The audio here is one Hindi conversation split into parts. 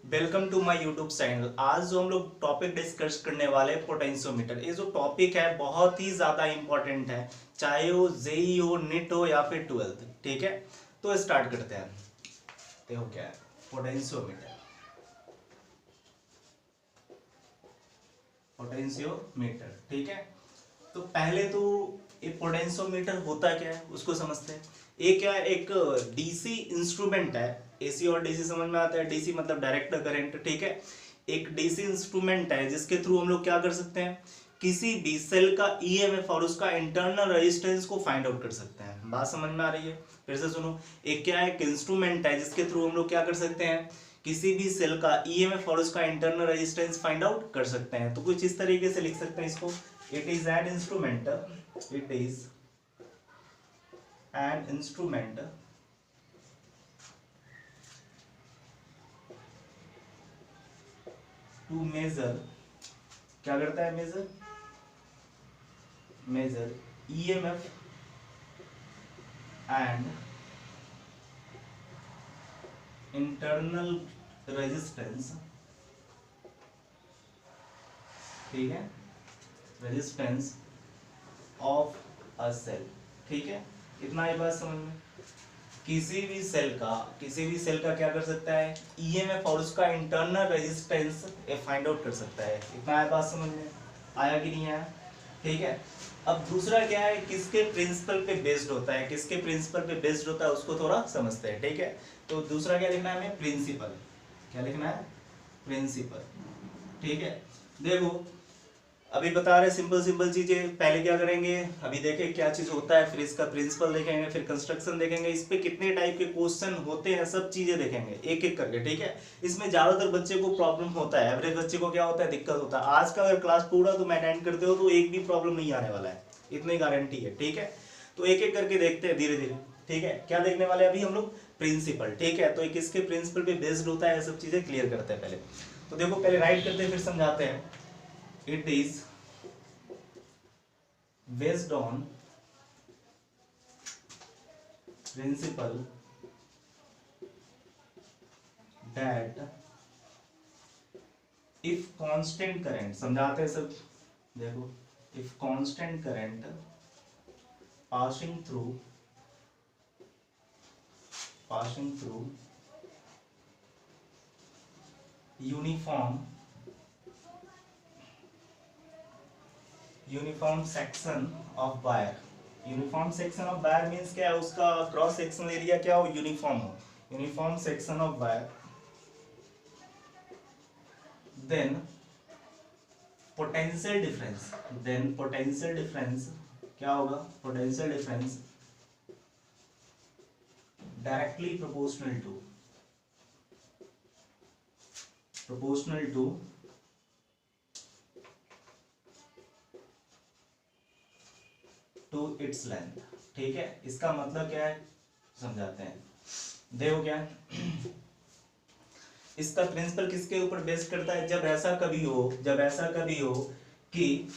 Welcome to my YouTube channel. आज जो हम लोग टॉपिक डिस्कस करने वाले हैं पोटेंशियोमीटर। ये जो टॉपिक है बहुत ही ज़्यादा इंपॉर्टेंट है, चाहे वो जेई हो, नीट हो या फिर ट्वेल्थ। ठीक है, तो स्टार्ट करते हैं। देखो क्या है पोटेंशियोमीटर। पोटेंशियोमीटर ठीक है, तो पहले तो ये पोटेंशियोमीटर होता क्या है उसको समझते हैं। ये क्या है, एक डीसी इंस्ट्रूमेंट है। एसी और डीसी समझ में आता है। डीसी मतलब डायरेक्ट करंट, ठीक है। एक डीसी इंस्ट्रूमेंट है जिसके थ्रू हम लोग क्या कर सकते हैं, किसी भी सेल का ईएमएफ और उसका इंटरनल रेजिस्टेंस को फाइंड आउट कर सकते हैं। बात समझ में आ रही है? फिर से सुनो। एक क्या है, एक इंस्ट्रूमेंट है जिसके थ्रू हम लोग क्या कर सकते हैं, किसी भी सेल का ईएमएफ और उसका इंटरनल रेजिस्टेंस फाइंड आउट कर सकते हैं। तो कुछ इस तरीके से लिख सकते हैं इसको। It is an instrument, it is an instrument to measure, क्या करता है measure EMF and internal resistance, ठीक है, resistance of a cell। ठीक है, इतना ही बात समझ में। किसी भी सेल का क्या कर सकता है, ईएमएफ और उसका इंटरनल रेजिस्टेंस फाइंड आउट कर सकता है। इतना है बात समझ में आया कि नहीं आया? ठीक है। अब दूसरा क्या है, किसके प्रिंसिपल पे बेस्ड होता है, किसके प्रिंसिपल पे बेस्ड होता है उसको थोड़ा समझते हैं। ठीक है, तो दूसरा क्या लिखना है हमें, प्रिंसिपल। क्या लिखना है, प्रिंसिपल। ठीक है, देखो अभी बता रहे सिंपल सिंपल चीजें। पहले क्या करेंगे, अभी देखें क्या चीज होता है, फिर इसका प्रिंसिपल देखेंगे, फिर कंस्ट्रक्शन देखेंगे, इस पे कितने टाइप के क्वेश्चन होते हैं, सब चीजें देखेंगे एक एक करके। ठीक है, इसमें ज्यादातर बच्चे को प्रॉब्लम होता है, एवरेज बच्चे को क्या होता है, दिक्कत होता है। आज का अगर क्लास पूरा तुम अटेंड करते हो तो एक भी प्रॉब्लम नहीं आने वाला है, इतनी गारंटी है। ठीक है, तो एक एक करके देखते हैं धीरे धीरे। ठीक है, क्या देखने वाले अभी हम लोग, प्रिंसिपल। ठीक है, तो एक किसके प्रिंसिपल पे बेस्ड होता है, सब चीजें क्लियर करते हैं पहले। तो देखो पहले राइट करते हैं फिर समझाते हैं। It is based on principle that if constant current, समझाते हैं सब। देखो, if constant current passing through uniform section of wire. Uniform section of wire means क्या है, उसका क्रॉस सेक्शनल एरिया क्या हो, यूनिफॉर्म हो। Uniform section of wire, then potential difference क्या होगा, potential difference directly proportional to its length. ठीक है, इसका मतलब क्या है समझाते हैं। देखो क्या है, इसका प्रिंसिपल किसके ऊपर बेस्ड करता है, जब ऐसा कभी हो कि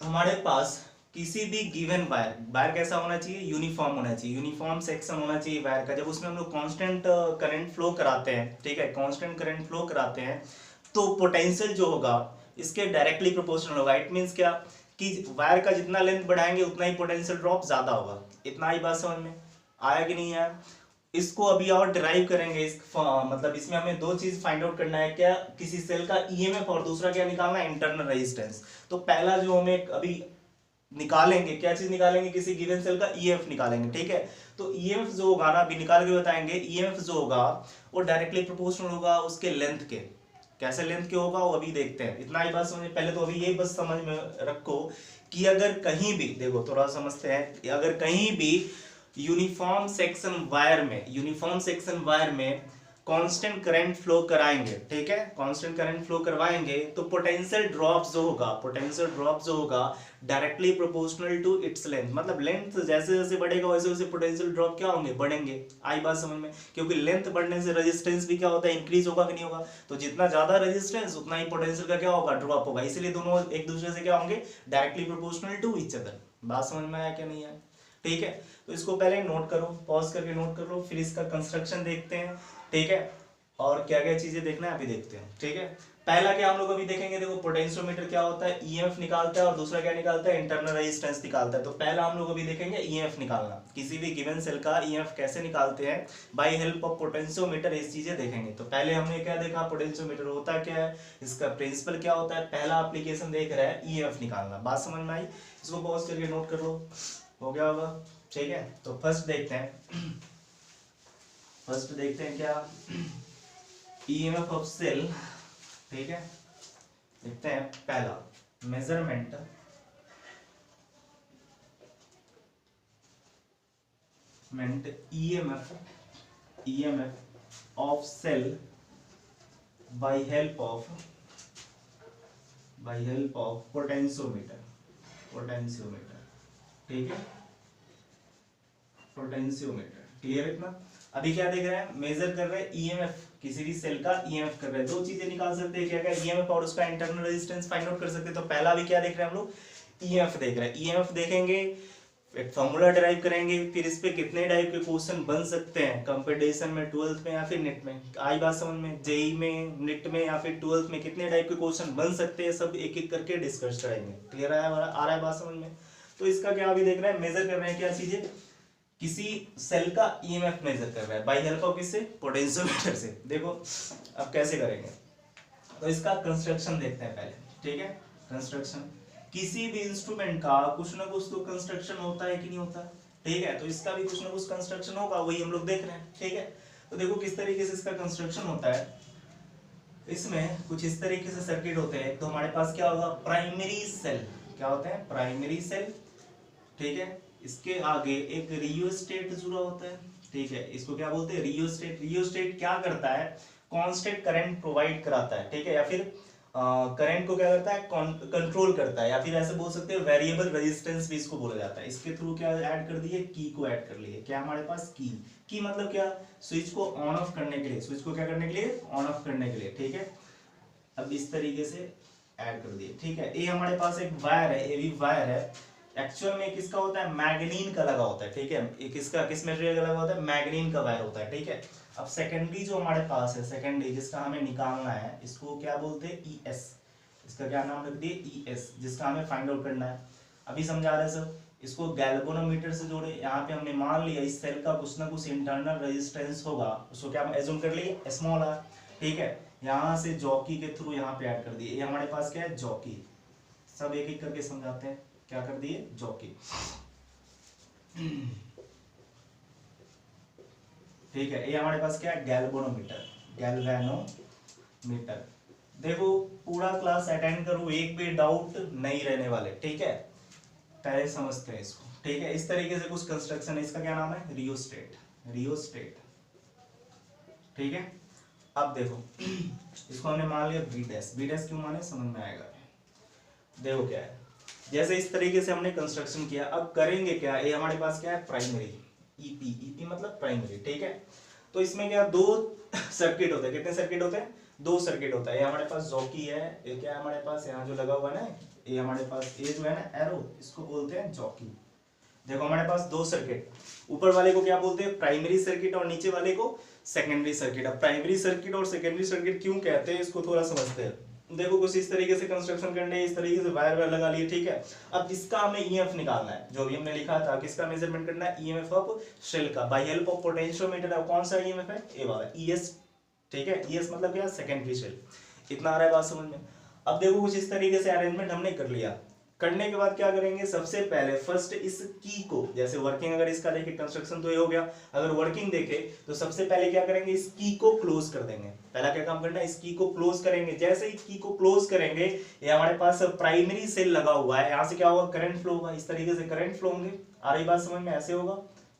हमारे पास किसी भी गिवन वायर कैसा होना चाहिए, यूनिफॉर्म होना चाहिए, यूनिफॉर्म सेक्शन होना चाहिए वायर का। जब उसमें हम लोग कांस्टेंट करंट फ्लो कराते हैं, ठीक है, कांस्टेंट करंट फ्लो कराते हैं, तो पोटेंशियल जो होगा इसके डायरेक्टली प्रोपोर्शनल होगा। इट मींस क्या, कि वायर का जितना लेंथ बढ़ाएंगे उतना ही पोटेंशियल ड्रॉप ज्यादा होगा। इतना ही बात समझ में आया कि नहीं आया? इसको अभी और डिराइव करेंगे। मतलब इसमें हमें दो चीज फाइंड आउट करना है, क्या, किसी सेल का ईएमएफ और दूसरा क्या निकालना है, इंटरनल रेजिस्टेंस। तो पहला जो हमें अभी निकालेंगे, क्या चीज निकालेंगे, किसी गिवन सेल का ईएमएफ निकालेंगे। ठीक है, तो ईएमएफ जो होगा ना, अभी निकाल के बताएंगे। ईएमएफ जो होगा वो डायरेक्टली प्रोपोर्शनल होगा उसके लेंथ के। कैसे लेंथ के होगा वो अभी देखते हैं। इतना ही बात समझ, पहले तो अभी ये बस समझ में रखो कि अगर कहीं भी, देखो थोड़ा समझते हैं, अगर कहीं भी यूनिफॉर्म सेक्शन वायर में कांस्टेंट करंट फ्लो कराएंगे, ठीक है, कांस्टेंट करंट फ्लो करवाएंगे, तो पोटेंशियल ड्रॉप जो होगा directly proportional to its length. मतलब लेंथ जैसे जैसे बढ़ेगा वैसे वैसे पोटेंशियल ड्रॉप क्या होंगे, बढ़ेंगे। आई बात समझ में? क्योंकि लेंथ बढ़ने से रेजिस्टेंस भी क्या होता है, इंक्रीज होगा कि नहीं होगा। तो जितना ज्यादा रेजिस्टेंस उतना ही पोटेंशियल का क्या होगा, ड्रॉप होगा। इसलिए दोनों एक दूसरे से क्या होंगे, directly proportional to each other. बात समझ में आया क्या नहीं आया? ठीक है, तो इसको पहले नोट करो, पॉज करके नोट कर लो, फिर इसका कंस्ट्रक्शन देखते हैं। ठीक है, और क्या क्या चीजें देखना है अभी देखते हैं, ठीक है। पहला क्या हम लोग अभी देखेंगे, देखो पोटेंशियोमीटर क्या होता है, ईएमएफ निकालता है, और दूसरा क्या निकालता है, इंटरनल रेजिस्टेंस निकालता है। तो पहला हम लोग अभी देखेंगे ईएमएफ निकालना, किसी भी गिवन सेल का ईएमएफ कैसे निकालते हैं बाय हेल्प ऑफ पोटेंशियोमीटर, ये चीजें देखेंगे। तो पहले हमने क्या देखा, पोटेंशियोमीटर होता क्या है, इसका प्रिंसिपल क्या होता है, पहला एप्लीकेशन देख रहा है ईएमएफ निकालना। बात समझ में आई, इसको पॉज करके नोट कर लो, हो गया होगा, ठीक है। तो फर्स्ट देखते हैं, फर्स्ट देखते हैं क्या, ईएमएफ ऑफ सेल, ठीक है। देखते हैं पहला measurement EMF of cell by help of potentiometer, ठीक है, पोटेंशियोमीटर, क्लियर इतना। अभी क्या देख रहे हैं, मेजर कर रहे हैं ईएमएफ, किसी भी सेल का ईएमएफ कर रहे हैं। दो चीजें निकाल सकते हैं, क्या क्या, ईएमएफ और उसका इंटरनल रेजिस्टेंस फाइंड आउट कर सकते हैं। तो पहला भी क्या देख रहे हैं हम लोग, ईएमएफ देख रहे हैं। ईएमएफ देखेंगे, एक फॉर्मूला डिराइव करेंगे, फिर इस पे कितने टाइप के क्वेश्चन बन सकते हैं कंपटीशन में, 12th में या फिर नेट में, आई बात समझ में, जेई में, नेट में या फिर 12th में कितने टाइप के क्वेश्चन बन सकते हैं, सब एक एक करके डिस्कस करेंगे। क्लियर आ रहा है बात समझ में। तो इसका क्या अभी देख रहे हैं, मेजर कर रहे हैं क्या चीजें, किसी सेल का ईएमएफ मेजर कर रहा है बाय हेल्प ऑफ किससे, पोटेंशियोमीटर से। देखो अब कैसे करेंगे, तो इसका कंस्ट्रक्शन देखते हैं पहले, ठीक है। कंस्ट्रक्शन, किसी भी इंस्ट्रूमेंट का कुछ ना कुछ तो कंस्ट्रक्शन होता है कि नहीं होता, ठीक है। तो इसका भी कुछ ना कुछ कंस्ट्रक्शन होगा, वही हम लोग देख रहे हैं, ठीक है। तो देखो किस तरीके से इसका कंस्ट्रक्शन होता है, इसमें कुछ इस तरीके से सर्किट होते हैं। तो हमारे पास क्या होगा, प्राइमरी सेल, क्या होते हैं, प्राइमरी सेल, ठीक है। इसके आगे एक रियोस्टेट जुड़ा होता है, ठीक है, इसको क्या बोलते हैं, रियोस्टेट। रियोस्टेट क्या करता है, कांस्टेंट करंट प्रोवाइड कराता है, ठीक है, या फिर करंट को क्या करता है, कंट्रोल करता है, या फिर ऐसे बोल सकते हैं वेरिएबल रेजिस्टेंस भी इसको बोला जाता है। इसके थ्रू क्या ऐड कर दिए, की को ऐड कर लिए। क्या हमारे पास की मतलब क्या, स्विच को ऑन ऑफ करने के लिए, स्विच को क्या करने के लिए, ऑन ऑफ करने के लिए, ठीक है। अब इस तरीके से ऐड कर दिए, ठीक है। ये हमारे पास एक वायर है, ये भी वायर है, एक्चुअल में किसका होता है, मैग्नीन का लगा होता है, ठीक है। एक किसका, किस मटेरियल का लगा होता है, मैग्नीन का वायर होता है, ठीक है। अब सेकेंडरी जो हमारे पास है, सेकेंडरी जिसका हमें निकालना है, इसको क्या बोलते हैं, ईएस। इसका क्या नाम रख दिए, ईएस, जिसका हमें फाइंड आउट करना है। अभी समझा रहे सब, इसको गैल्वेनोमीटर से जोड़े। यहाँ पे हमने मान लिया इस सेल का कुछ ना कुछ इंटरनल रेजिस्टेंस होगा, उसको क्या हम एज्यूम कर लिए, स्मॉल आर, ठीक है। यहाँ से जॉकी के थ्रू यहाँ पे ऐड कर दिए। ये हमारे पास क्या है, जॉकी। सब एक एक करके समझाते हैं, क्या कर दिए, जॉकी, ठीक है। ये हमारे पास क्या है, गैल्वेनोमीटर, गैल्वेनोमीटर। देखो पूरा क्लास अटेंड करो, एक भी डाउट नहीं रहने वाले, ठीक है। पहले समझते हैं इसको, ठीक है। इस तरीके से कुछ कंस्ट्रक्शन है, इसका क्या नाम है, रियोस्टेट, रियोस्टेट, ठीक है। अब देखो इसको हमने मान लिया बी डैश, बी डैश क्यों माने, समझ में आएगा। देखो क्या है, जैसे इस तरीके से हमने कंस्ट्रक्शन किया, अब करेंगे क्या, ये हमारे पास क्या है, प्राइमरी, ईपी, ईपी मतलब प्राइमरी, ठीक है। तो इसमें क्या, दो सर्किट होते हैं, कितने सर्किट होते हैं, दो सर्किट होता है। ये हमारे पास जॉकी है, ये क्या है हमारे पास, यहाँ जो लगा हुआ है ना, ये हमारे पास ये जो है ना एरो, इसको बोलते हैं जॉकी। देखो हमारे पास दो सर्किट, ऊपर वाले को क्या बोलते हैं, प्राइमरी सर्किट, और नीचे वाले को सेकेंडरी सर्किट। अब प्राइमरी सर्किट और सेकेंडरी सर्किट क्यों कहते हैं, इसको थोड़ा समझते हैं। देखो कुछ इस तरीके से कंस्ट्रक्शन करने, इस तरीके से वायर वायर लगा लिए, ठीक है। अब इसका हमें ईएमएफ निकालना है, जो भी हमने लिखा था, किसका मेजरमेंट करना है, ईएमएफ ऑफ सेल का बाय हेल्प ऑफ पोटेंशियोमीटर। अब कौन सा ईएमएफ है, ये वाला ईएस, ठीक है। ईएस मतलब क्या, सेकेंडरी सेल। इतना आ रहा है बात समझ में। अब देखो कुछ इस तरीके से अरेंजमेंट हमने कर लिया। करने के बाद क्या करेंगे, सबसे पहले फर्स्ट इस की को, जैसे वर्किंग अगर इसका देखें, कंस्ट्रक्शन तो ये हो गया, अगर वर्किंग देखे तो सबसे पहले क्या करेंगे, इस की को क्लोज कर देंगे। पहला क्या काम करना है, इस की को क्लोज करेंगे। जैसे ही की को क्लोज करेंगे, ये हमारे पास प्राइमरी सेल लगा हुआ है, यहाँ से क्या होगा, करंट फ्लो होगा, इस तरीके से करंट फ्लो होंगे। आ रही बात समझ में, ऐसे होगा,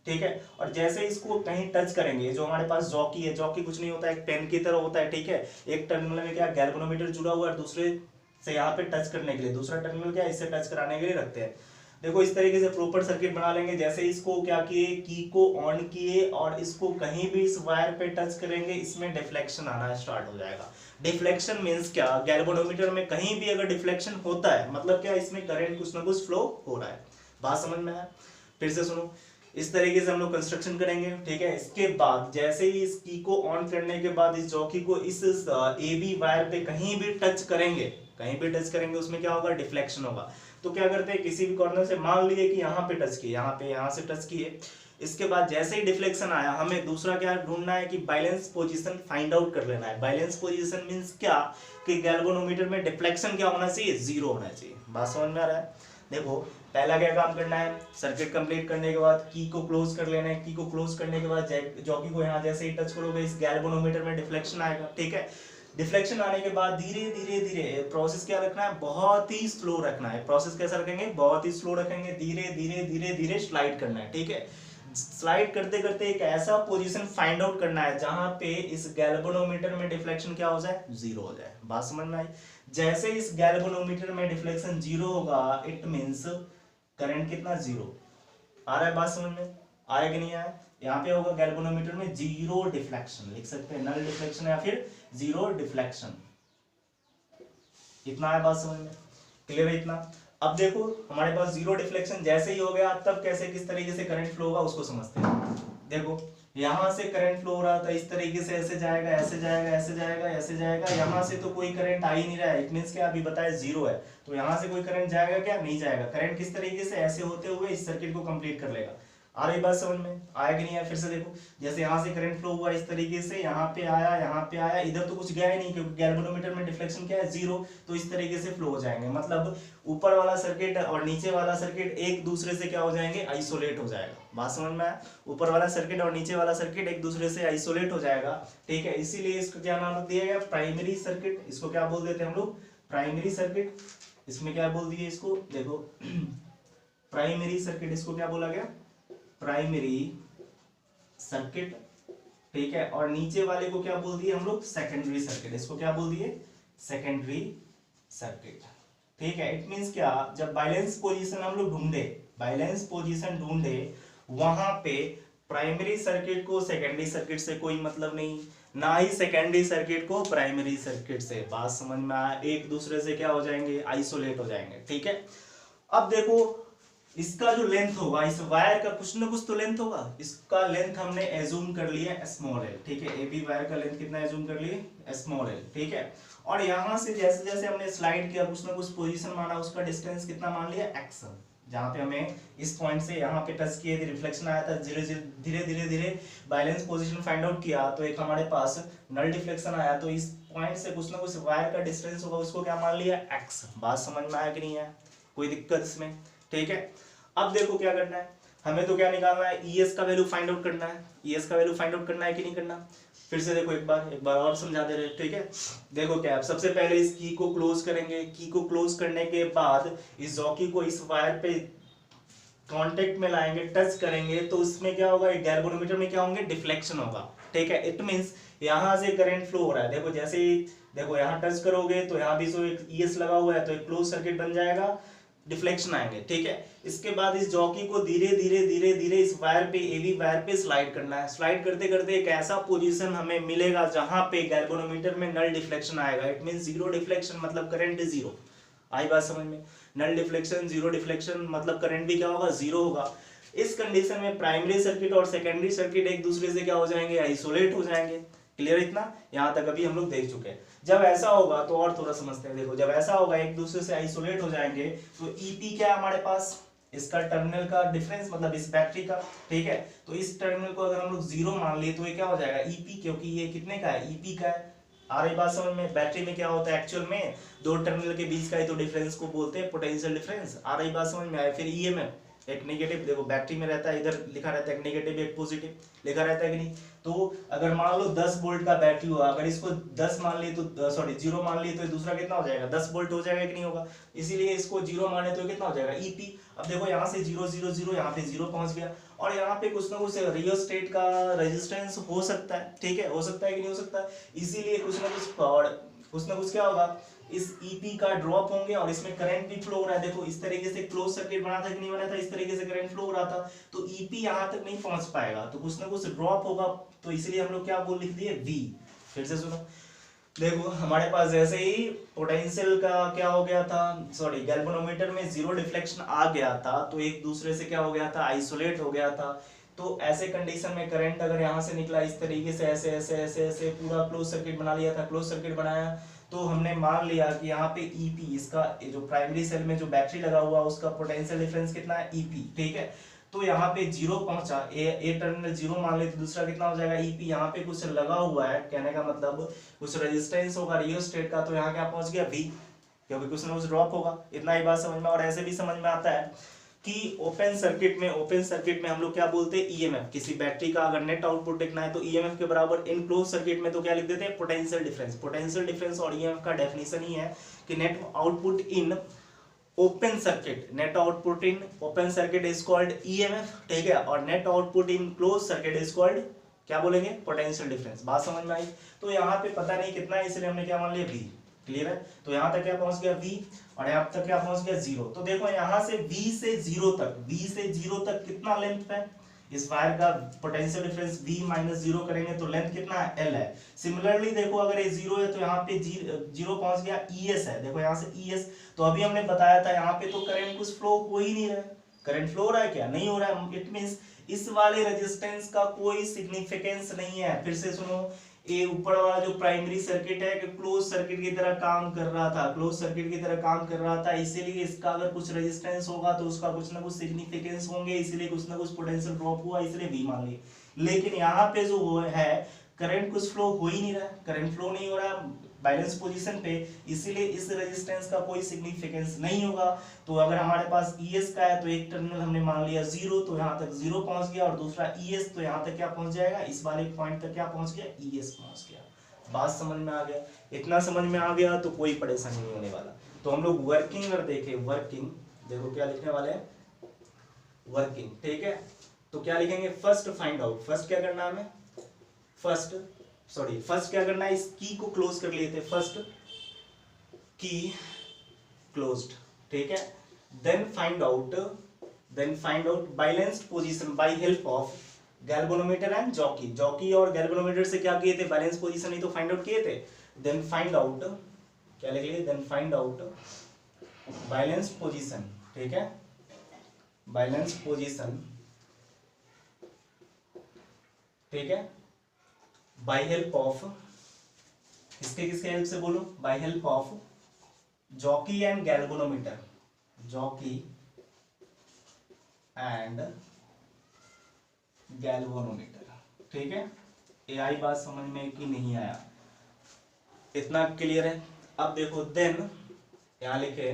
ठीक है। और जैसे इसको कहीं टच करेंगे, जो हमारे पास जॉकी है, जॉकी कुछ नहीं होता है, एक पेन की तरह होता है, ठीक है। एक टर्मिनल में क्या गैल्वेनोमीटर जुड़ा हुआ है, दूसरे से यहाँ पे टच करने के लिए, दूसरा टर्मिनल क्या इससे टच कराने के लिए रखते हैं। देखो इस तरीके से प्रॉपर सर्किट बना लेंगे। जैसे इसको क्या किए, की को ऑन किए, और इसको कहीं भी इस वायर पे टच करेंगे, इसमें डिफ्लेक्शन आना स्टार्ट हो जाएगा। डिफ्लेक्शन मींस क्या, गैल्वेनोमीटर में कहीं भी अगर डिफ्लेक्शन होता है, मतलब क्या, इसमें करंट कुछ ना कुछ फ्लो हो रहा है। बात समझ में आया, फिर से सुनो। इस तरीके से हम लोग कंस्ट्रक्शन करेंगे, ठीक है। इसके बाद जैसे ही इस की को ऑन करने के बाद इस जॉकी को इस ए बी वायर पे कहीं भी टच करेंगे, उसमें क्या होगा, डिफ्लेक्शन होगा। तो क्या करते हैं, किसी भी कॉर्नर से मान लिए कि यहाँ पे टच किए, यहाँ से टच किए, इसके बाद जैसे ही डिफ्लेक्शन आया, हमें दूसरा क्या ढूंढना है कि बैलेंस पोजीशन फाइंड आउट कर लेना है। बैलेंस पोजीशन मींस क्या, कि गैल्वेनोमीटर में डिफ्लेक्शन क्या होना चाहिए, 0 होना चाहिए। बात समझ में आ रहा है। देखो पहला क्या काम करना है, सर्किट कंप्लीट करने के बाद की को क्लोज कर लेना है। की को क्लोज करने के बाद जॉकी को यहाँ जैसे ही टच करोगे इस गैल्वेनोमीटर में डिफ्लेक्शन आएगा, ठीक है। डिफ्लेक्शन आने के बाद धीरे धीरे धीरे प्रोसेस क्या रखना है, बहुत ही स्लो रखना है। प्रोसेस कैसा रखेंगे, बहुत ही स्लो रखेंगे, धीरे धीरे धीरे धीरे स्लाइड करना है, ठीक है। स्लाइड करते करते एक ऐसा पोजीशन फाइंड आउट करना है जहां पे इस गैल्वेनोमीटर में डिफ्लेक्शन क्या हो जाए, 0 हो जाए। बात समझ में आई। जैसे इस गैल्वेनोमीटर में डिफ्लेक्शन 0 होगा, इट मींस करंट कितना, 0 आ रहा है। बात समझ में आया कि नहीं आया। यहाँ पे होगा गैल्वेनोमीटर में 0 डिफ्लेक्शन, लिख सकते हैं नल डिफ्लेक्शन या फिर 0 डिफ्लेक्शन। इतना है, बात समझ में क्लियर है इतना। अब देखो हमारे पास 0 डिफ्लेक्शन जैसे ही हो गया, तब कैसे किस तरीके से करंट फ्लो होगा उसको समझते हैं। देखो यहां से करंट फ्लो हो रहा था इस तरीके से, ऐसे जाएगा ऐसे जाएगा ऐसे जाएगा ऐसे जाएगा, यहां से तो कोई करंट आ ही नहीं रहा है। इट मींस क्या, अभी बताया 0 है, तो यहां से कोई करंट जाएगा क्या, नहीं जाएगा। करंट किस तरीके से, ऐसे होते हुए इस सर्किट को कंप्लीट कर लेगा। आ रही बात समझ में, आया कि नहीं आया। फिर से देखो, जैसे यहाँ से करंट फ्लो हुआ इस तरीके से, यहाँ पे आया, इधर तो कुछ गया ही नहीं क्योंकि गैल्वेनोमीटर में डिफ्लेक्शन क्या है, 0। तो इस तरीके से फ्लो हो जाएंगे, मतलब ऊपर वाला सर्किट और नीचे वाला सर्किट एक दूसरे से क्या हो जाएंगे, आइसोलेट हो जाएगा। बात समझ में आया। ऊपर वाला सर्किट और नीचे वाला सर्किट एक दूसरे से आइसोलेट हो जाएगा, ठीक है। इसीलिए इसको क्या नाम दिया गया, प्राइमरी सर्किट। इसको क्या बोल देते हैं हम लोग, प्राइमरी सर्किट। इसमें क्या बोल दिए इसको, देखो प्राइमरी सर्किट, इसको क्या बोला गया, प्राइमरी सर्किट, ठीक है। और नीचे वाले को क्या बोल दिए हम लोग, सेकेंडरी सर्किट। इसको क्या बोल दिए, सेकेंडरी सर्किट, ठीक है। इट मींस क्या, जब बैलेंस पोजीशन हम लोग ढूंढे, वहां पे प्राइमरी सर्किट को सेकेंडरी सर्किट से कोई मतलब नहीं, ना ही सेकेंडरी सर्किट को प्राइमरी सर्किट से। बात समझ में आया। एक दूसरे से क्या हो जाएंगे, आइसोलेट हो जाएंगे, ठीक है। अब देखो इसका जो लेंथ होगा, इस वायर का कुछ ना कुछ तो लेंथ होगा। इसका लेंथ हमने एज्यूम कर लिया स्मॉल एल, ठीक है। एबी वायर का लेंथ कितना एज्यूम कर लिए, स्मॉल एल, ठीक है। और यहां से जैसे जैसे हमने स्लाइड किया, कुछ ना कुछ पोजीशन माना, उसका डिस्टेंस कितना मान लिया, एक्स। जहां पे हमें इस पॉइंट से यहाँ पे टच किए थे, रिफ्लेक्शन आया था, धीरे धीरे बैलेंस पोजीशन फाइंड आउट किया, तो एक हमारे पास नल डिफ्लेक्शन आया। तो इस पॉइंट से कुछ ना कुछ वायर का डिस्टेंस होगा, उसको क्या मान लिया, एक्स। बात समझ में आया कि नहीं आया, कोई दिक्कत इसमें, ठीक है। अब देखो क्या करना है, हमें तो क्या निकालना है, ईएस का वैल्यू फाइंड आउट करना है। ईएस का वैल्यू फाइंड आउट करना है कि नहीं करना, फिर से देखो एक बार और समझा दे रहे, ठीक है। देखो क्या, सबसे पहले इस की को क्लोज करेंगे। की को क्लोज करने के बाद इस जॉकी को इस वायर पे कांटेक्ट में लाएंगे, टच करेंगे, तो उसमें क्या होगा, गैल्वेनोमीटर में क्या होंगे, डिफ्लेक्शन होगा, ठीक है। इट मींस यहां से करंट फ्लो हो रहा है। देखो जैसे ही देखो यहाँ टच करोगे तो यहाँ भी जो एक ईएस लगा हुआ है, तो एक क्लोज सर्किट बन जाएगा, डिफ्लेक्शन आएंगे, ठीक है। इसके बाद इस जॉकी को धीरे धीरे इस वायर पे, एवी वायर पे स्लाइड करना है। स्लाइड करते करते एक ऐसा पोजीशन हमें मिलेगा जहां पे गैल्वेनोमीटर में नल डिफ्लेक्शन आएगा। इट मींस 0 डिफ्लेक्शन मतलब करंट 0। आई बात समझ में, नल डिफ्लेक्शन 0 डिफ्लेक्शन मतलब करंट भी क्या होगा, 0 होगा। इस कंडीशन में प्राइमरी सर्किट और सेकेंडरी सर्किट एक दूसरे से क्या हो जाएंगे, आइसोलेट हो जाएंगे। क्लियर इतना, यहां तक अभी हम लोग देख चुके हैं। जब ऐसा होगा तो और थोड़ा समझते हैं। देखो जब ऐसा होगा, एक दूसरे से आइसोलेट हो जाएंगे, तो ईपी क्या है हमारे पास, इसका टर्मिनल का डिफरेंस, मतलब इस बैटरी का, ठीक है। तो इस टर्मिनल को अगर हम लोग 0 मान लिए तो ये क्या हो जाएगा, ईपी, क्योंकि ये कितने का है, ईपी का है। आ रही बात समझ में। बैटरी में क्या होता है, एक्चुअल में दो टर्मिनल के बीच का ही तो डिफरेंस को बोलते हैं पोटेंशियल डिफरेंस। आ रही बात समझ में आए। फिर ईएमएफ, एक नेगेटिव, देखो बैटरी में रहता है, इधर लिखा रहता है एक नेगेटिव एक पॉजिटिव लिखा रहता है कि नहीं। तो अगर मान लो 10 वोल्ट का बैटरी हुआ, अगर इसको 10 मान लिए तो सॉरी 0 मान लिए, तो दूसरा कितना हो जाएगा, 10 वोल्ट हो जाएगा कि नहीं होगा। इसीलिए इसको 0 माने तो कितना हो जाएगा, ईपी। अब देखो यहाँ से 0 0 0, यहाँ पे 0 पहुंच गया, और यहाँ पे कुछ ना कुछ रियोस्टेट का रेजिस्टेंस हो सकता है, ठीक है, हो सकता है कि नहीं हो सकता। इसीलिए कुछ ना कुछ क्या होगा, इस ईपी का ड्रॉप होंगे और इसमें करंट भी फ्लो हो रहा है। देखो इस तरीके से क्लोज सर्किट बना था कि नहीं बना था, इस तरीके से करंट फ्लो हो रहा था, तो ईपी यहां तक नहीं पहुंच पाएगा, तो कुछ ना कुछ ड्रॉप होगा। तो इसलिए हम लोग क्या बोल लिख दिए, वी। फिर से सुनो, देखो हमारे पास जैसे ही पोटेंशियल का क्या हो गया था, सॉरी गैल्वेनोमीटर में जीरो डिफ्लेक्शन आ गया था तो एक दूसरे से क्या हो गया था, आइसोलेट हो गया था। तो ऐसे कंडीशन में करंट अगर यहाँ से निकला इस तरीके से ऐसे ऐसे ऐसे ऐसे पूरा क्लोज सर्किट बना लिया था, क्लोज सर्किट बनाया तो हमने मान लिया कि यहाँ पे ईपी, इसका जो प्राइमरी सेल में जो बैटरी लगा हुआ उसका पोटेंशियल डिफरेंस कितना है, ईपी, ठीक है। तो यहाँ पे जीरो पहुंचा, ए टर्मिनल जीरो मान ले तो दूसरा कितना हो जाएगा, ईपी। यहाँ पे कुछ लगा हुआ है, कहने का मतलब कुछ रेजिस्टेंस होगा रियोस्टेट का, तो यहाँ क्या पहुंच गया, वी, क्योंकि कुछ ना कुछ ड्रॉप होगा। इतना ही बात समझ में। और ऐसे भी समझ में आता है कि ओपन सर्किट में हम लोग क्या बोलते हैं, ईएमएफ। किसी बैटरी का अगर नेट आउटपुट देखना है तो ईएमएफ के बराबर, इन क्लोज सर्किट में तो क्या लिख देते हैं, पोटेंशियल डिफरेंस। पोटेंशियल डिफरेंस और ईएमएफ का डेफिनेशन ही है कि net output in open circuit, net output in open circuit is called EMF, ठीक है। और net output in close circuit is called क्या बोलेंगे, पोटेंशियल डिफरेंस। बात समझ में आई। तो यहाँ पे पता नहीं कितना है इसलिए हमने क्या मान लिया, वी, क्लियर है। तो यहाँ तक क्या पहुंच गया, वी, और यहाँ तक क्या पहुंच गया, जीरो। तो देखो यहाँ से वी से जीरो तक, वी से जीरो तक कितना लेंथ है इस वायर का, potential difference v minus zero करेंगे तो लेंथ कितना है, l है। सिमिलरली देखो अगर ये जीरो है तो यहाँ पे जीरो पहुंच गया, es है, देखो यहाँ से es। तो अभी हमने बताया था यहाँ पे तो करंट कुछ फ्लो हो ही नहीं रहा है, करंट फ्लो हो रहा है क्या, नहीं हो रहा है। इट मींस इस वाले रेजिस्टेंस का कोई सिग्निफिकेंस नहीं है। फिर से सुनो, ये ऊपर वाला जो प्राइमरी सर्किट है कि क्लोज सर्किट की तरह काम कर रहा था, क्लोज सर्किट की तरह काम कर रहा था, इसीलिए इसका अगर कुछ रेजिस्टेंस होगा तो उसका कुछ ना कुछ सिग्निफिकेंस होंगे, इसीलिए कुछ ना कुछ पोटेंशियल ड्रॉप हुआ, इसलिए वी मान लिए। लेकिन यहाँ पे जो वो है करंट कुछ फ्लो हो ही नहीं रहा है, करंट फ्लो नहीं हो रहा है बैलेंस पोजीशन पे, इसीलिए इस रेजिस्टेंस का कोई सिग्निफिकेंस नहीं होगा। तो अगर हमारे पास ES का है तो एक टर्मिनल हमने मान लिया जीरो, तो यहाँ तक जीरो पहुंच गया, और दूसरा ES तो यहाँ तक क्या पहुंच जाएगा, इस वाले पॉइंट तक क्या पहुंच गया, ES पहुंच गया। बात समझ में आ गया। इतना समझ में आ गया तो कोई परेशानी नहीं होने वाला। तो हम लोग वर्किंग अगर देखें, वर्किंग देखो क्या लिखने वाले हैं, वर्किंग, ठीक है। तो क्या लिखेंगे, फर्स्ट फाइंड आउट, फर्स्ट क्या करना है हमें, फर्स्ट क्या करना है, इस की को क्लोज कर लिए थे, फर्स्ट की क्लोज्ड, ठीक है। Then find out balanced position by help of galvanometer and jockey. Jockey और गैल्वेनोमीटर से क्या किए थे, बैलेंस पोजीशन ही तो फाइंड आउट किए थे। देन फाइंड आउट, क्या लिख लिए, then find out balanced position, ठीक है, बैलेंस्ड पोजीशन, ठीक है, बाय हेल्प ऑफ, किसके हेल्प से बोलो, by help of jockey and galvanometer, jockey and galvanometer, ठीक है। ये आई बात समझ में कि नहीं आया, इतना क्लियर है। अब देखो देन यहां लिखे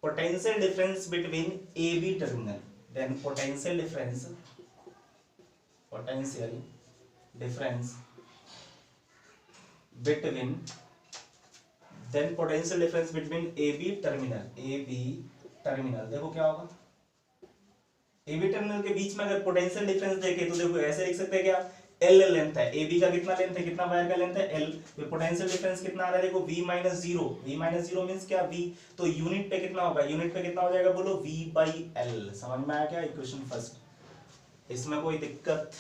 potential difference between A B terminal, then potential difference between then potential difference between AB terminal, देखो क्या होगा, AB टर्मिनल के बीच में अगर पोटेंशियल डिफरेंस देखे तो देखो ऐसे लिख सकते हैं क्या, L लेंथ है, AB का कितना लेंथ है, कितना वायर का लेंथ है, L। तो पोटेंशियल डिफरेंस कितना आ रहा है, देखो V माइनस जीरो मींस क्या, V। तो यूनिट पे कितना होगा, यूनिट पे कितना हो जाएगा बोलो, V बाई L। समझ में आया क्या इक्वेशन फर्स्ट, इसमें कोई दिक्कत,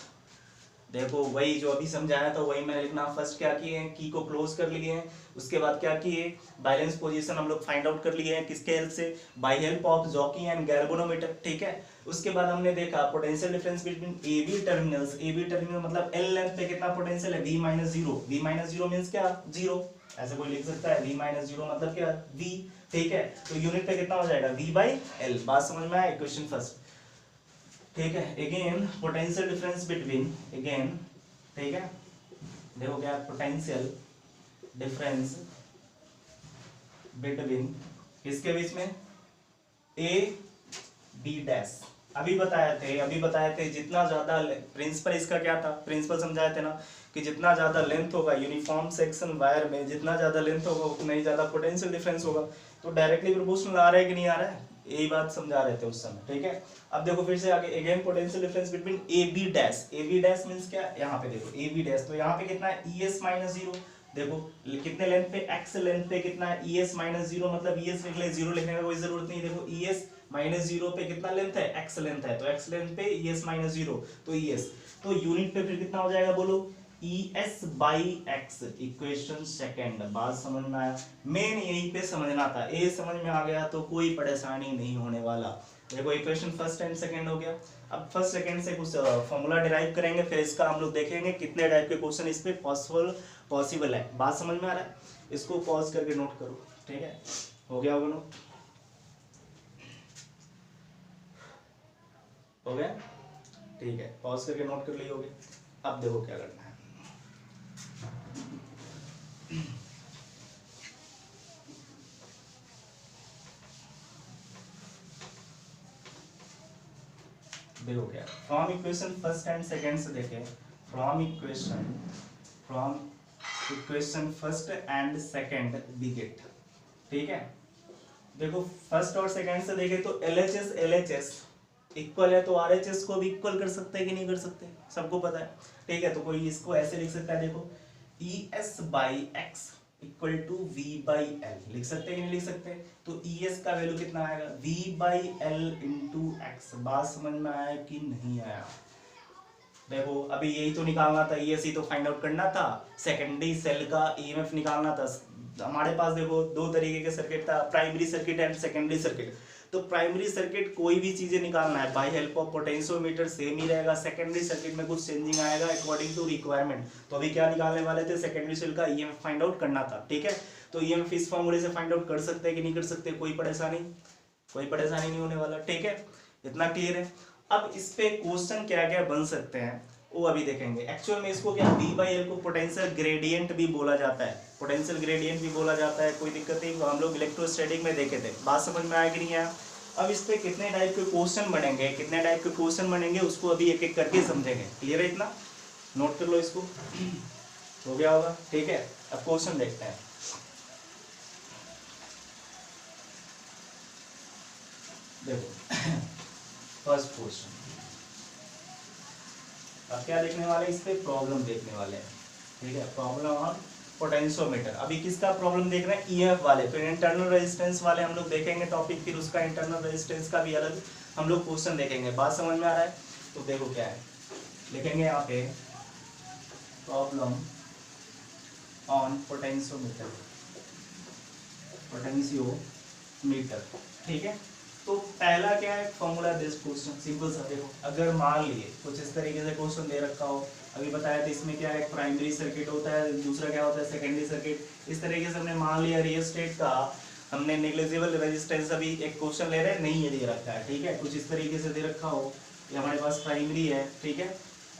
देखो वही जो अभी समझाया था वही मैंने लिखना। फर्स्ट क्या किए हैं, की को क्लोज कर लिए हैं, उसके बाद क्या किए, बैलेंस पोजीशन हम लोग फाइंड आउट कर लिए हैं, किसके हेल्प से, by help of jockey and galvanometer, ठीक है। उसके बाद हमने देखा potential difference between AB terminals, AB terminal मतलब L लेंथ पे कितना पोटेंशियल है, V माइनस जीरो मींस क्या, जीरो, ऐसे कोई लिख सकता है, V माइनस जीरो मतलब क्या, V, ठीक है। तो यूनिट पे कितना हो जाएगा, V बाई L। बात समझ में आया, इक्वेशन फर्स्ट, ठीक है। Again potential difference between, again, ठीक है, देखो क्या, पोटेंशियल डिफरेंस बिटवीन किसके बीच में, ए बी डैश। अभी बताए थे जितना ज्यादा प्रिंसिपल इसका क्या था, प्रिंसिपल समझाए थे ना कि जितना ज्यादा लेंथ होगा यूनिफॉर्म सेक्शन वायर में, जितना ज्यादा लेंथ होगा उतना ही ज्यादा पोटेंशियल डिफरेंस होगा। तो डायरेक्टली प्रोपोर्शनल आ रहा है कि नहीं आ रहा है, यही बात समझा रहे थे उस समय, ठीक है। अब देखो फिर से आगे, again potential difference between A B dash means क्या, यहाँ पे देखो ए बी डैश, तो यहाँ पे कितना है, ES माइनस जीरो, देखो कितने लेंथ पे, x लेंथ पे कितना है, ES माइनस जीरो, मतलब ES लिख ले, जीरो लिखने का कोई जरूरत नहीं। देखो ES माइनस जीरो पे कितना लेंथ है, x लेंथ है, तो x लेंथ पे ES माइनस जीरो, तो ES। तो यूनिट पे फिर कितना हो जाएगा बोलो, E S by x equation second, बात समझ में आया? मेन यहीं पे समझना था, ए समझ में आ गया तो कोई परेशानी नहीं होने वाला। देखो इक्वेशन फर्स्ट एंड सेकंड हो गया। अब फर्स्ट सेकंड से कुछ फॉर्मूला डिराइव करेंगे, फिर इसका हम लोग देखेंगे कितने टाइप के क्वेश्चन इस पे पॉसिबल है। बात समझ में आ रहा है? इसको पॉज करके नोट करो, ठीक है? हो गया होगा नोट? हो गया? ठीक है, पॉज करके नोट कर लिए होगे। अब देखो क्या करना है। देखो क्या, from equation first and second से देखें, from equation first and second we get, ठीक है? देखो फर्स्ट और सेकंड से देखें तो LHS इक्वल है, तो RHS को भी इक्वल कर सकते हैं कि नहीं कर सकते? सबको पता है, ठीक है? तो कोई इसको ऐसे लिख सकता है, देखो ES by x equal to V by L, लिख सकते हैं कि नहीं लिख सकते? तो ES का वैल्यू कितना आएगा? V by L into x. बात समझ में आया कि नहीं आया? देखो अभी यही तो निकालना था, ES तो फाइंड आउट करना था, सेकेंडरी सेल का EMF निकालना था। हमारे पास देखो दो तरीके के सर्किट था, primary circuit and secondary circuit. तो प्राइमरी सर्किट कोई भी चीजें निकालना है by help of potentiometer same ही रहेगा, सेकेंडरी सर्किट में कुछ चेंजिंग आएगा अकॉर्डिंग टू रिक्वायरमेंट। तो अभी क्या निकालने वाले थे? सेकेंडरी सेल का EMF फाइंड आउट करना था, ठीक है? तो EMF इस फॉर्मूले से फाइंड आउट कर सकते हैं कि नहीं कर सकते? कोई परेशानी नहीं होने वाला, ठीक है? इतना क्लियर है? अब इस पे क्वेश्चन क्या क्या बन सकते हैं वो अभी देखेंगे। एक्चुअल में इसको क्या V बाई एल को पोटेंशियल ग्रेडियंट भी बोला जाता है, पोटेंशियल ग्रेडियंट भी बोला जाता है, कोई दिक्कत नहीं। हम लोग इलेक्ट्रोस्टैटिक में देखे थे, बात समझ में आया कि नहीं आया? अब इस पे कितने टाइप के क्वेश्चन बनेंगे, उसको अभी एक एक करके समझेंगे। क्लियर है? इतना नोट कर लो इसको, हो गया होगा, ठीक है? अब क्वेश्चन देखते हैं। देखो फर्स्ट क्वेश्चन, अब क्या देखने वाले? इस पे प्रॉब्लम देखने वाले हैं, ठीक है? Problem on potentiometer. अभी किसका प्रॉब्लम देख रहे हैं? EMF वाले। फिर इंटरनल रेजिस्टेंस वाले हम लोग देखेंगे टॉपिक, फिर उसका इंटरनल रेजिस्टेंस का भी अलग हम लोग क्वेश्चन देखेंगे। बात समझ में आ रहा है? तो देखो क्या है, लिखेंगे यहाँ पे प्रॉब्लम ऑन पोटेंशियोमीटर, ठीक है? तो पहला क्या है? फॉर्मूला बेस्ड क्वेश्चन, सिंपल सा। देखो अगर मान लिए कुछ इस तरीके से क्वेश्चन दे रखा हो, अभी बताया था इसमें क्या है, प्राइमरी सर्किट होता है, दूसरा क्या होता है, सेकेंडरी सर्किट। इस तरीके से हमने मान लिया रियोस्टेट का हमने नेग्लिजिबल रेजिस्टेंस, अभी एक क्वेश्चन ले रहे हैं, नहीं ये दे रखा है, ठीक है? कुछ इस तरीके से दे रखा हो, ये हमारे पास प्राइमरी है, ठीक है?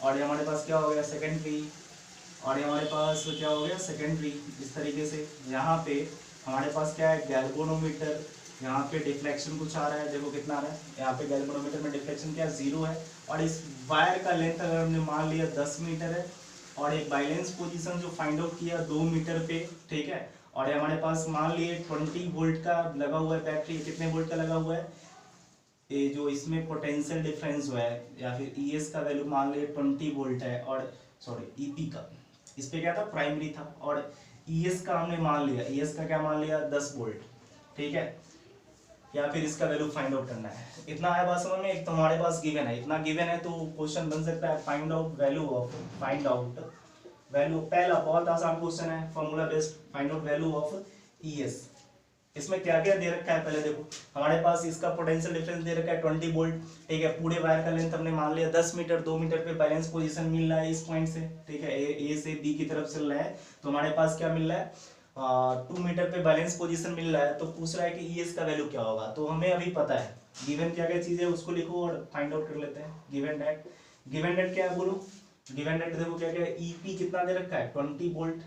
और ये हमारे पास क्या हो गया? सेकेंडरी, और ये हमारे पास क्या हो गया? सेकेंडरी। इस तरीके से यहाँ पे हमारे पास क्या है? गैल्वेनोमीटर। यहाँ पे डिफ्लेक्शन कुछ आ रहा है, देखो कितना आ रहा है यहाँ पे गैल्वेनोमीटर में डिफ्लेक्शन क्या? 0 है। और इस वायर का लेंथ अगर हमने मान लिया 10 मीटर है, और एक बैलेंस पोजीशन जो फाइंड आउट किया 2 मीटर पे, ठीक है? और हमारे पास मान लिए 20 वोल्ट का लगा हुआ है बैटरी, कितने वोल्ट का लगा हुआ है? ये जो इसमें पोटेंशियल डिफरेंस हुआ है, या फिर ES का वैल्यू मान लिए 20 वोल्ट है, और सॉरी EP का, इस पे क्या था? प्राइमरी था। और ES का हमने मान लिया, ES का क्या मान लिया? 10 वोल्ट, ठीक है? या फिर इसका वैल्यू फाइंड आउट करना है। इतना आया बात समझ में? एक तो हमारे पास गिवन है, इतना गिवन है, तो क्वेश्चन बन सकता है फाइंड आउट वैल्यू। पहला बहुत आसान क्वेश्चन है, formula based, find out value of ES। इसमें क्या क्या दे रखा है पहले देखो। हमारे पास इसका पोटेंशियल डिफरेंस दे रखा है 20 वोल्ट, ठीक है? पूरे वायर का लेंथ हमने मान लिया 10 मीटर, 2 मीटर पे बैलेंस पोजीशन मिल रहा है इस पॉइंट से, ठीक है? ए से बी की तरफ चल रहा है, तो हमारे पास क्या मिल रहा है? 2 मीटर पे बैलेंस पोजीशन मिल रहा है। तो पूछ रहा है कि ES का वैल्यू क्या होगा, तो हमें अभी पता है गिवन क्या क्या चीज है, उसको लिखो और फाइंड आउट कर लेते हैं। गिवन डेट क्या है बोलो? गिवन डेट देखो क्या क्या है? EP कितना दे रखा है? 20 वोल्ट।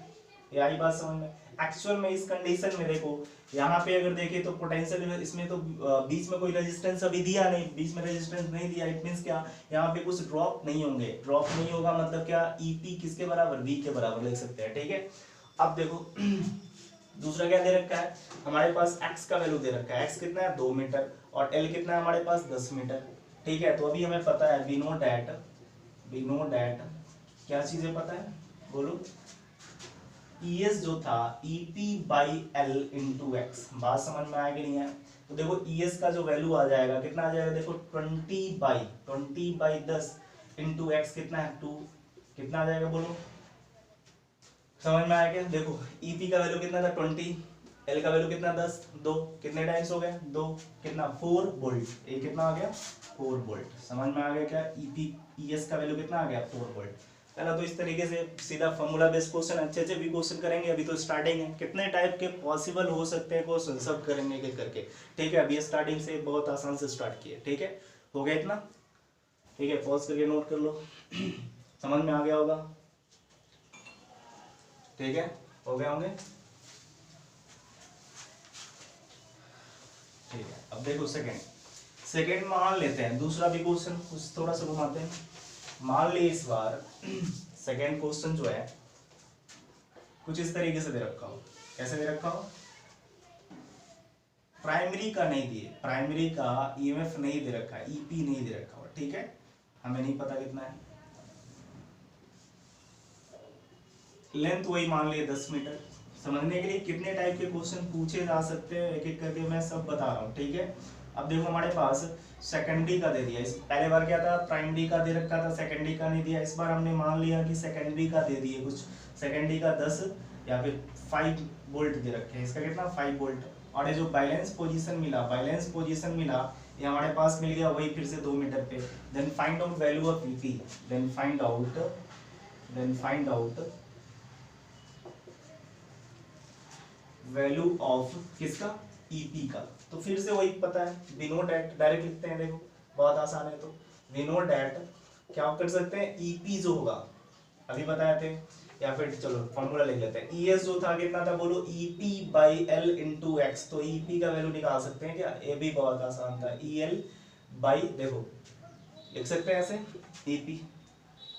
ये आई बात समझ में? एक्चुअल में इस कंडीशन में देखो यहाँ पे अगर देखें तो पोटेंशियल, इसमें तो बीच में कोई रेजिस्टेंस अभी दिया नहीं, बीच में रेजिस्टेंस नहीं दिया, इट मींस क्या? यहाँ पे कुछ ड्रॉप नहीं होंगे। ड्रॉप नहीं होगा मतलब क्या? EP किसके बराबर? V के बराबर लिख सकते हैं, ठीक है? अब देखो दूसरा क्या दे रखा है? हमारे पास x का वैल्यू दे रखा है, x कितना है? 2 मीटर, और L कितना है हमारे पास? 10 मीटर, ठीक है? तो अभी हमें पता है, वी नो डैट क्या चीजें पता है बोलो? ES जो था EP by L into x. बात समझ में आया कि नहीं है? तो देखो ES का जो वैल्यू आ जाएगा कितना आ जाएगा? देखो 20 बाई 10 इंटू एक्स कितना है? 2। कितना आ जाएगा बोलो? समझ में आया क्या? देखो ईपी का वैल्यू कितना था 20, एल का वैल्यू कितना 10, 2 कितने टाइम्स हो गया 2, कितना 4 वोल्ट, ये कितना आ गया 4 वोल्ट। समझ में आ गया क्या? ईपी ईएस का वैल्यू कितना आ गया 4 वोल्ट। पहला तो इस तरीके से सीधा फॉर्मूला बेस्ड क्वेश्चन अच्छे से भी क्वेश्चन करेंगे, अभी तो स्टार्टिंग है, कितने टाइप के पॉसिबल हो सकते हैं क्वेश्चन सब करेंगे एक एक करके, ठीक है। अभी स्टार्टिंग से बहुत आसान से स्टार्ट किए, ठीक है। हो गया इतना, ठीक है, पॉज करके नोट कर लो। समझ में आ गया होगा, ठीक है, हो गया होंगे, ठीक है। अब देखो सेकेंड मान लेते हैं, दूसरा भी क्वेश्चन कुछ थोड़ा सा घुमाते हैं। मान ली इस बार सेकेंड क्वेश्चन जो है कुछ इस तरीके से दे रखा हो, कैसे दे रखा हो, प्राइमरी का नहीं दिए, प्राइमरी का ईएमएफ नहीं दे रखा है, ईपी नहीं दे रखा हो, ठीक है, हमें नहीं पता कितना है, लेंथ वही मान लिए 10 मीटर। समझने के लिए कितने टाइप के क्वेश्चन पूछे जा सकते हैं एक एक करके मैं सब बता रहा हूँ, ठीक है। अब देखो हमारे पास सेकेंडरी का दे दिया, इस पहले बार क्या था प्राइमरी का दे रखा था, सेकेंडरी का नहीं दिया, इस बार हमने मान लिया कि सेकेंडरी का दे दिए कुछ, सेकेंडरी का 10 या फिर 5 वोल्ट दे रखे हैं, इसका कितना 5 वोल्ट। और ये जो बैलेंस पोजीशन मिला, बैलेंस पोजीशन मिला ये हमारे पास मिल गया वही फिर से 2 मीटर पे। Then find out value of EP, then find out value of किसका, ईपी का। तो फिर से वही पता है, वी नो डैट, डायरेक्ट लिखते हैं, देखो बहुत आसान है। तो वी नो डैट क्या कर सकते हैं, ईपी जो होगा अभी बताए थे, या फिर चलो फॉर्मूला लिख लेते हैं, ईएस जो था कितना था बोलो, EP by L into x. तो ईपी का वैल्यू निकाल सकते हैं क्या, ये भी बहुत आसान था, ई एल बाई, देखो लिख सकते हैं ऐसे, ईपी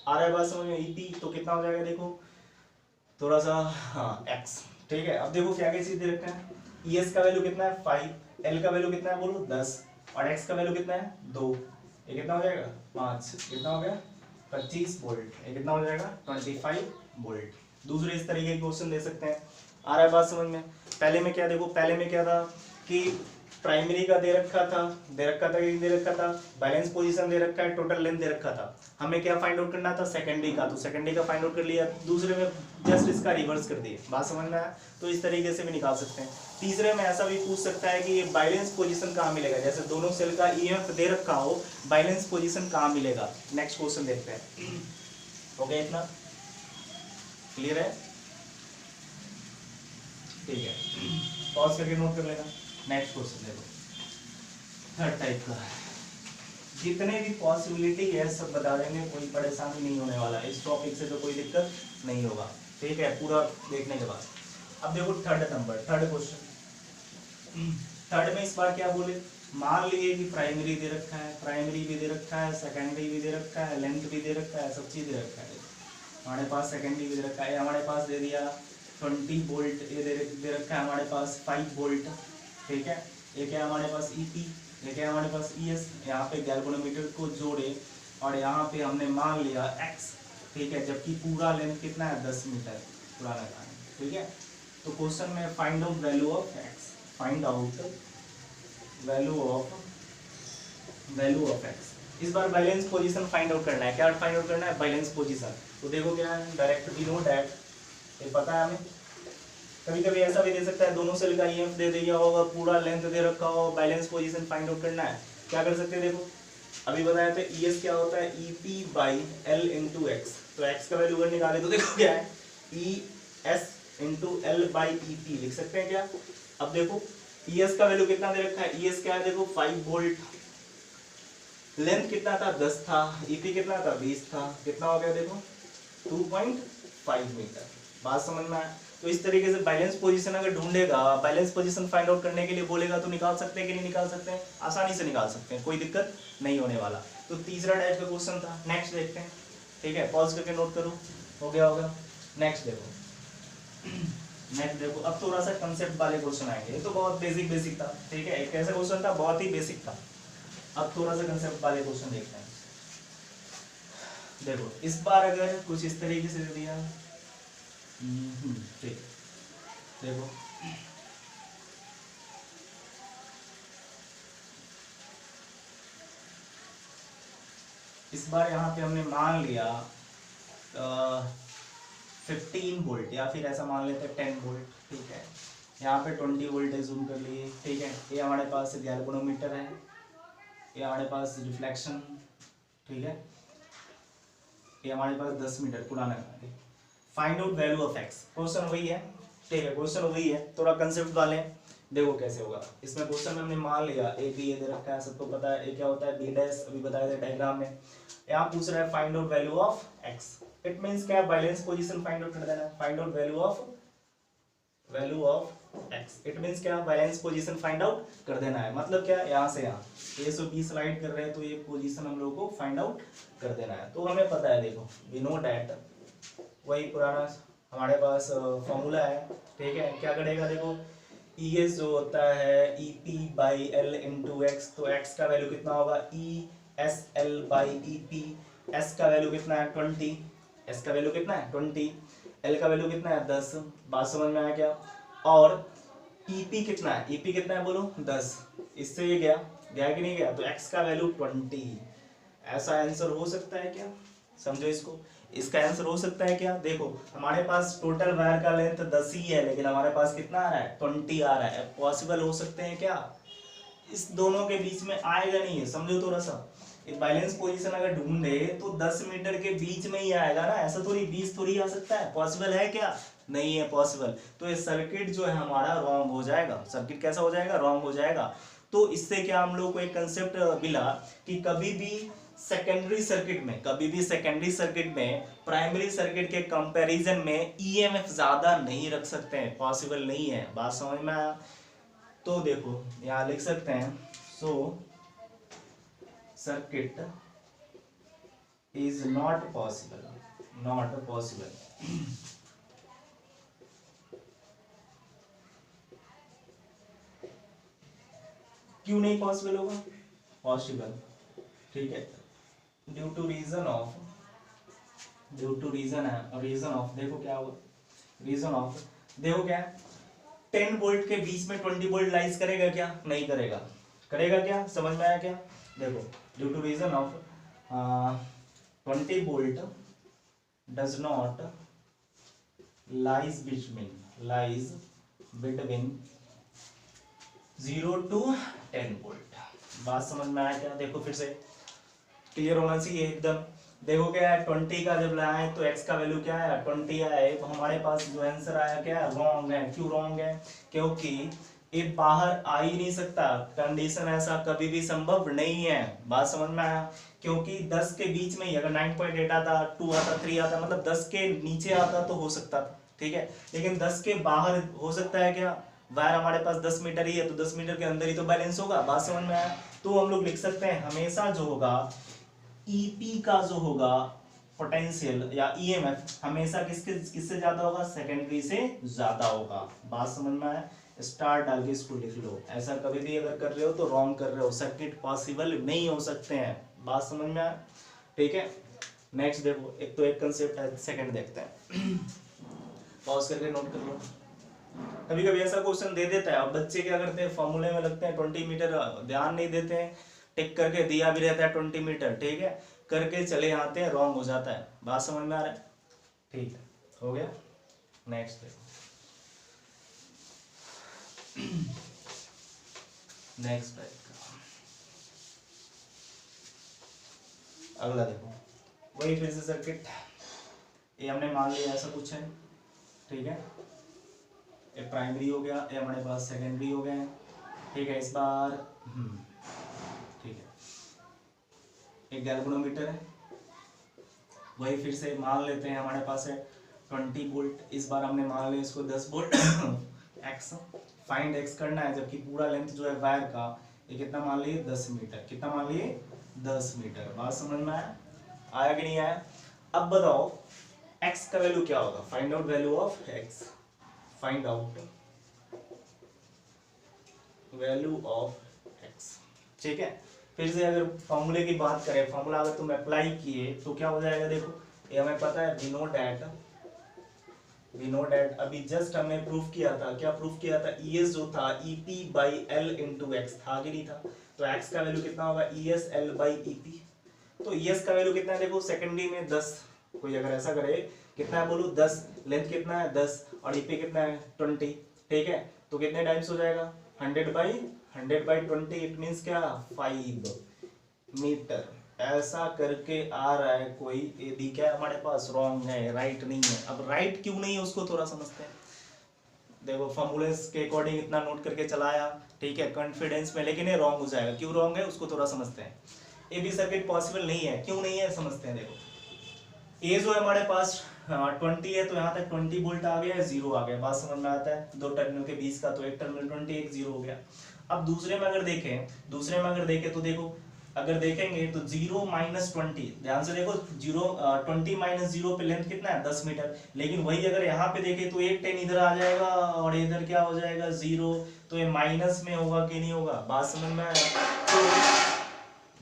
आ रहा है बात समझ में, ईपी तो कितना हो जाएगा देखो थोड़ा सा, हाँ एक्स, ठीक है। अब देखो क्या क्या चीज दे रखा है, ईएस का वैल्यू कितना है 5, एल का वैल्यू कितना है बोलो 10, और एक्स का वैल्यू कितना है 2, ये कितना हो जाएगा 5, कितना हो गया 25 वोल्ट, ये कितना हो जाएगा 25 वोल्ट। दूसरे इस तरीके के क्वेश्चन दे सकते हैं, आ रहा है बात समझ में। पहले में क्या देखो, पहले में क्या था कि प्राइमरी का दे रखा था कि दे रखा था, बैलेंस पोजीशन दे रखा है, टोटल लेंथ दे रखा था, हमें क्या फाइंड आउट करना था सेकेंडरी का, तो सेकेंडरी का फाइंड आउट कर लिया, दूसरे में जस्ट इसका रिवर्स कर दिए, बात समझ में आया। तो इस तरीके से भी निकाल सकते हैं। तीसरे में ऐसा भी पूछ सकता है कि ये बैलेंस पोजीशन कहाँ मिलेगा, जैसे दोनों सेल का ईएमएफ दे रखा हो, बैलेंस पोजीशन कहाँ मिलेगा। नेक्स्ट क्वेश्चन देखते हैं, हो गया इतना क्लियर है, ठीक है, पॉज करके नोट कर लेना। नेक्स्ट क्वेश्चन देखो, थर्ड टाइप का, जितने भी पॉसिबिलिटी है सब बता देंगे, कोई परेशानी नहीं होने वाला है, इस टॉपिक से तो कोई दिक्कत नहीं होगा, ठीक है, पूरा देखने के बाद। अब देखो थर्ड क्वेश्चन, थर्ड में इस बार क्या बोले, मान लिए कि प्राइमरी दे रखा है, प्राइमरी भी दे रखा है, सेकेंडरी भी दे रखा है, लेंथ भी दे रखा है, सब चीज दे रखा है, हमारे पास सेकेंडरी भी दे रखा है, हमारे पास दे दिया 20 वोल्ट, ये दे रखा है हमारे पास 5 वोल्ट, ठीक है, ये क्या हमारे पास ईपी, ये क्या हमारे पास ईएस, यहाँ पे गैल्वेनोमीटर को जोड़े और यहाँ पे हमने मान लिया एक्स, ठीक है, जबकि पूरा लेंथ कितना है 10 मीटर पुराना था, ठीक है। तो क्वेश्चन में find out value of x, find out value of x. इस बार बैलेंस पोजीशन फाइंड आउट करना है, क्या फाइंड आउट करना है बैलेंस पोजीशन। तो देखो क्या है, डायरेक्ट वी नो दैट, ये पता है हमें, कभी कभी ऐसा भी दे सकता है दोनों सेल का ईएमएफ दे दिया होगा, पूरा लेंथ दे रखा हो, बैलेंस पोजीशन फाइंड आउट करना है, क्या कर सकते हैं देखो अभी बताया था, ईएस क्या होता है EP by L into x. तो एक्स का वैल्यू अगर निकाले तो देखो क्या है E S into L by EP लिख सकते हैं क्या। अब देखो ईएस का वैल्यू कितना दे रखा है, ईएस क्या है देखो 5 वोल्ट, लेंथ कितना था 10 था, ईपी कितना था 20 था, कितना हो गया देखो 2.5 मीटर, बात समझ में आया। तो इस तरीके से बैलेंस पोजीशन अगर ढूंढेगा, बैलेंस पोजीशन फाइंड आउट करने के लिए बोलेगा तो निकाल सकते हैं कि नहीं निकाल सकते हैं, आसानी से निकाल सकते हैं, कोई दिक्कत नहीं होने वाला। तो तीसरा टाइप का क्वेश्चन था, नेक्स्ट देखते हैं, ठीक है, पॉज करके नोट करो, हो गया होगा। नेक्स्ट देखो अब थोड़ा सा कंसेप्ट वाले क्वेश्चन आएंगे, ये तो बहुत बेसिक था, ठीक है, एक ऐसा क्वेश्चन था बहुत ही बेसिक था, अब थोड़ा सा कंसेप्ट वाले क्वेश्चन देखते हैं। देखो इस बार अगर कुछ इस तरीके से दे दिया, ठीक, देखो इस बार यहाँ पे हमने मान लिया 15 वोल्ट या फिर ऐसा मान लेते हैं 10 वोल्ट, ठीक है। यहाँ पे 20 वोल्ट जूम कर लिए, ठीक है। ये हमारे पास गैल्वेनोमीटर है, ये हमारे पास रिफ्लेक्शन, ठीक है। ये हमारे पास 10 मीटर पुराना है। Find out value of x, question वही है, ठीक है, क्वेश्चन वही है, थोड़ा कंसेप्ट डालें, देखो कैसे होगा। इसमें क्वेश्चन में हमने मान लिया ए बी ये दे रखा है, सबको पता है ए क्या होता है, बी डैश अभी बताया था डायग्राम में। यहाँ पूछ रहा है find out value of x, it means क्या, बैलेंस पोजीशन फाइंड आउट कर देना है। Find out value of x, it means क्या, बैलेंस पोजीशन फाइंड आउट कर देना है। मतलब क्या, यहाँ से यहाँ ए से बी स्लाइड कर रहे हैं तो ये पोजीशन हम लोगों को फाइंड आउट कर देना है। तो हमें पता है, देखो वी नो डैट, वही पुराना हमारे पास फॉर्मूला है, ठीक है। क्या करेगा, देखो ई एस जो होता है E P by L into x, तो एक्स का वैल्यू कितना होगा, E S L by E P. S का वैल्यू कितना है 20, एस का वैल्यू कितना है 20, एल का वैल्यू कितना है 10, बात समझ में आया क्या। और ई पी कितना है, ई पी कितना है बोलो 10, इससे ये गया कि नहीं गया, तो एक्स का वैल्यू 20। ऐसा आंसर हो सकता है क्या, समझो इसको, इसका आंसर हो सकता है क्या। देखो हमारे पास टोटल वायर का लेंथ 10 ही है, लेकिन हमारे पास कितना आ रहा है 20 आ रहा है। पॉसिबल हो सकते हैं क्या, इस दोनों के बीच में आएगा नहीं है, समझो थोड़ा सा। बैलेंस पोजीशन अगर ढूंढे तो 10 मीटर के बीच में ही आएगा ना, ऐसा थोड़ी 20 थोड़ी आ सकता है। पॉसिबल है क्या, नहीं है पॉसिबल। तो ये सर्किट जो है हमारा रॉन्ग हो जाएगा। सर्किट कैसा हो जाएगा, रॉन्ग हो जाएगा। तो इससे क्या हम लोग को एक कंसेप्ट मिला कि कभी भी सेकेंडरी सर्किट में प्राइमरी सर्किट के कंपैरिजन में ईएमएफ ज्यादा नहीं रख सकते हैं, पॉसिबल नहीं है। बात समझ में आया। तो देखो यहाँ लिख सकते हैं, सो सर्किट इज नॉट पॉसिबल, क्यों नहीं पॉसिबल होगा, पॉसिबल, ठीक है। ड्यू टू रीजन ऑफ देखो क्या होगा, रीजन ऑफ देखो क्या, 10 वोल्ट के बीच में 20 वोल्ट लाइज करेगा क्या, नहीं करेगा। करेगा क्या, समझ में आया क्या। देखो due to reason of 20 volt does not lies between 0 to 10 volt. बात समझ में आया क्या। देखो फिर से क्लियर होना चाहिए एकदम। देखो क्या है, 20 का जब लाए तो x का वैल्यू क्या है 20 आया है, तो हमारे पास जो आंसर आया क्या है, रॉन्ग है। क्यों रॉन्ग है, क्योंकि ये बाहर आ ही नहीं सकता, कंडीशन ऐसा कभी भी संभव नहीं है। बात समझ में आया। क्योंकि 10 के बीच में ही अगर 9.8 आता, 2 आता, 3 आता, मतलब 10 के नीचे आता तो हो सकता था, ठीक है। लेकिन 10 के बाहर हो सकता है क्या, वायर हमारे पास 10 मीटर ही है, तो 10 मीटर के अंदर ही तो बैलेंस होगा। बात समझ में आया। तो हम लोग लिख सकते हैं हमेशा जो होगा ईपी का जो होगा पोटेंशियल या ईएमएफ हमेशा किससे ज्यादा होगा, सेकेंडरी से ज्यादा होगा। बात समझ में आया। स्टार डाल के इसको लिख लो। ऐसा कभी भी अगर कर रहे हो तो रॉन्ग कर रहे हो, सर्किट पॉसिबल नहीं हो सकते हैं। बात समझ में आया, ठीक है। नेक्स्ट देखो, एक तो एक कंसेप्ट है, सेकंड देखते हैं। पॉज करके नोट कर लो। कभी कभी ऐसा क्वेश्चन दे देता है और बच्चे क्या करते हैं, फॉर्मूले में लगते हैं 20 मीटर, ध्यान नहीं देते हैं, टिक करके दिया भी रहता है 20 मीटर, ठीक है, करके चले आते हैं, रॉन्ग हो जाता है। बात समझ में आ रहा है, ठीक है, हो गया। नेक्स्ट देखो, नेक्स्ट टाइप का अगला देखो, वही फिर से सर्किट, ये हमने मान लिया ऐसा कुछ है, ठीक है। ये प्राइमरी हो गया, ये हमारे पास सेकेंडरी हो गया, ठीक है। इस बार ठीक है, एक गैल्वेनोमीटर है, वही फिर से मान लेते हैं हमारे पास है 20 वोल्ट। इस बार हमने मान लिया इसको 10 वोल्ट। एक्स फाइंड एक्स करना है, जबकि पूरा लेंथ जो है वायर का ये कितना मान लिए 10 मीटर, कितना मान लिए 10 मीटर। बात समझ में आया कि नहीं आया। अब बताओ एक्स का वैल्यू क्या होगा, find out value of x, find out value of x, ठीक है। फिर से अगर फॉर्मूले की बात करें, फॉर्मूला अगर तुम अप्लाई किए तो क्या हो जाएगा, देखो ये हमें पता है, वी नो डैट अभी जस्ट हमने प्रूफ किया था, क्या प्रूफ किया था, ES जो था EP by L into x था कि नहीं था। तो एक्स का वैल्यू कितना होगा, ES L बाई EP। तो ES का वैल्यू कितना है, देखो सेकेंडरी में 10, कोई अगर ऐसा करे कितना है बोलो 10, लेंथ कितना है 10 और ये पे कितना है 20, ठीक है, तो कितने टाइम्स हो जाएगा 100/20, इट मींस क्या 5 मीटर। ऐसा करके आ रहा है कोई, ये भी क्या हमारे पास रॉन्ग है, राइट नहीं है। अब राइट क्यों नहीं है उसको थोड़ा समझते हैं। देखो फॉर्मूलेस के अकॉर्डिंग इतना नोट करके चलाया, ठीक है, कॉन्फिडेंस में, लेकिन ये रॉन्ग हो जाएगा। क्यों रॉन्ग है उसको थोड़ा समझते हैं। ए बी सर्किट पॉसिबल नहीं है, क्यों नहीं है समझते हैं। देखो ए जो है हमारे पास 20 है, तो यहाँ तक 20 वोल्ट आ गया है, 0 आ गया, बात समझ में आता है। दो टर्मिनल के बीच का, तो एक टर्मिनल 20, एक 0 हो गया। अब दूसरे में अगर देखें तो देखो, अगर देखेंगे तो 0 - 20, ध्यान से देखो 20 - 0 पे लेंथ कितना है 10 मीटर। लेकिन वही अगर यहाँ पे देखें तो एक 10 इधर आ जाएगा और इधर क्या हो जाएगा 0, तो ये माइनस में होगा कि नहीं होगा, बात समझ में आया। तो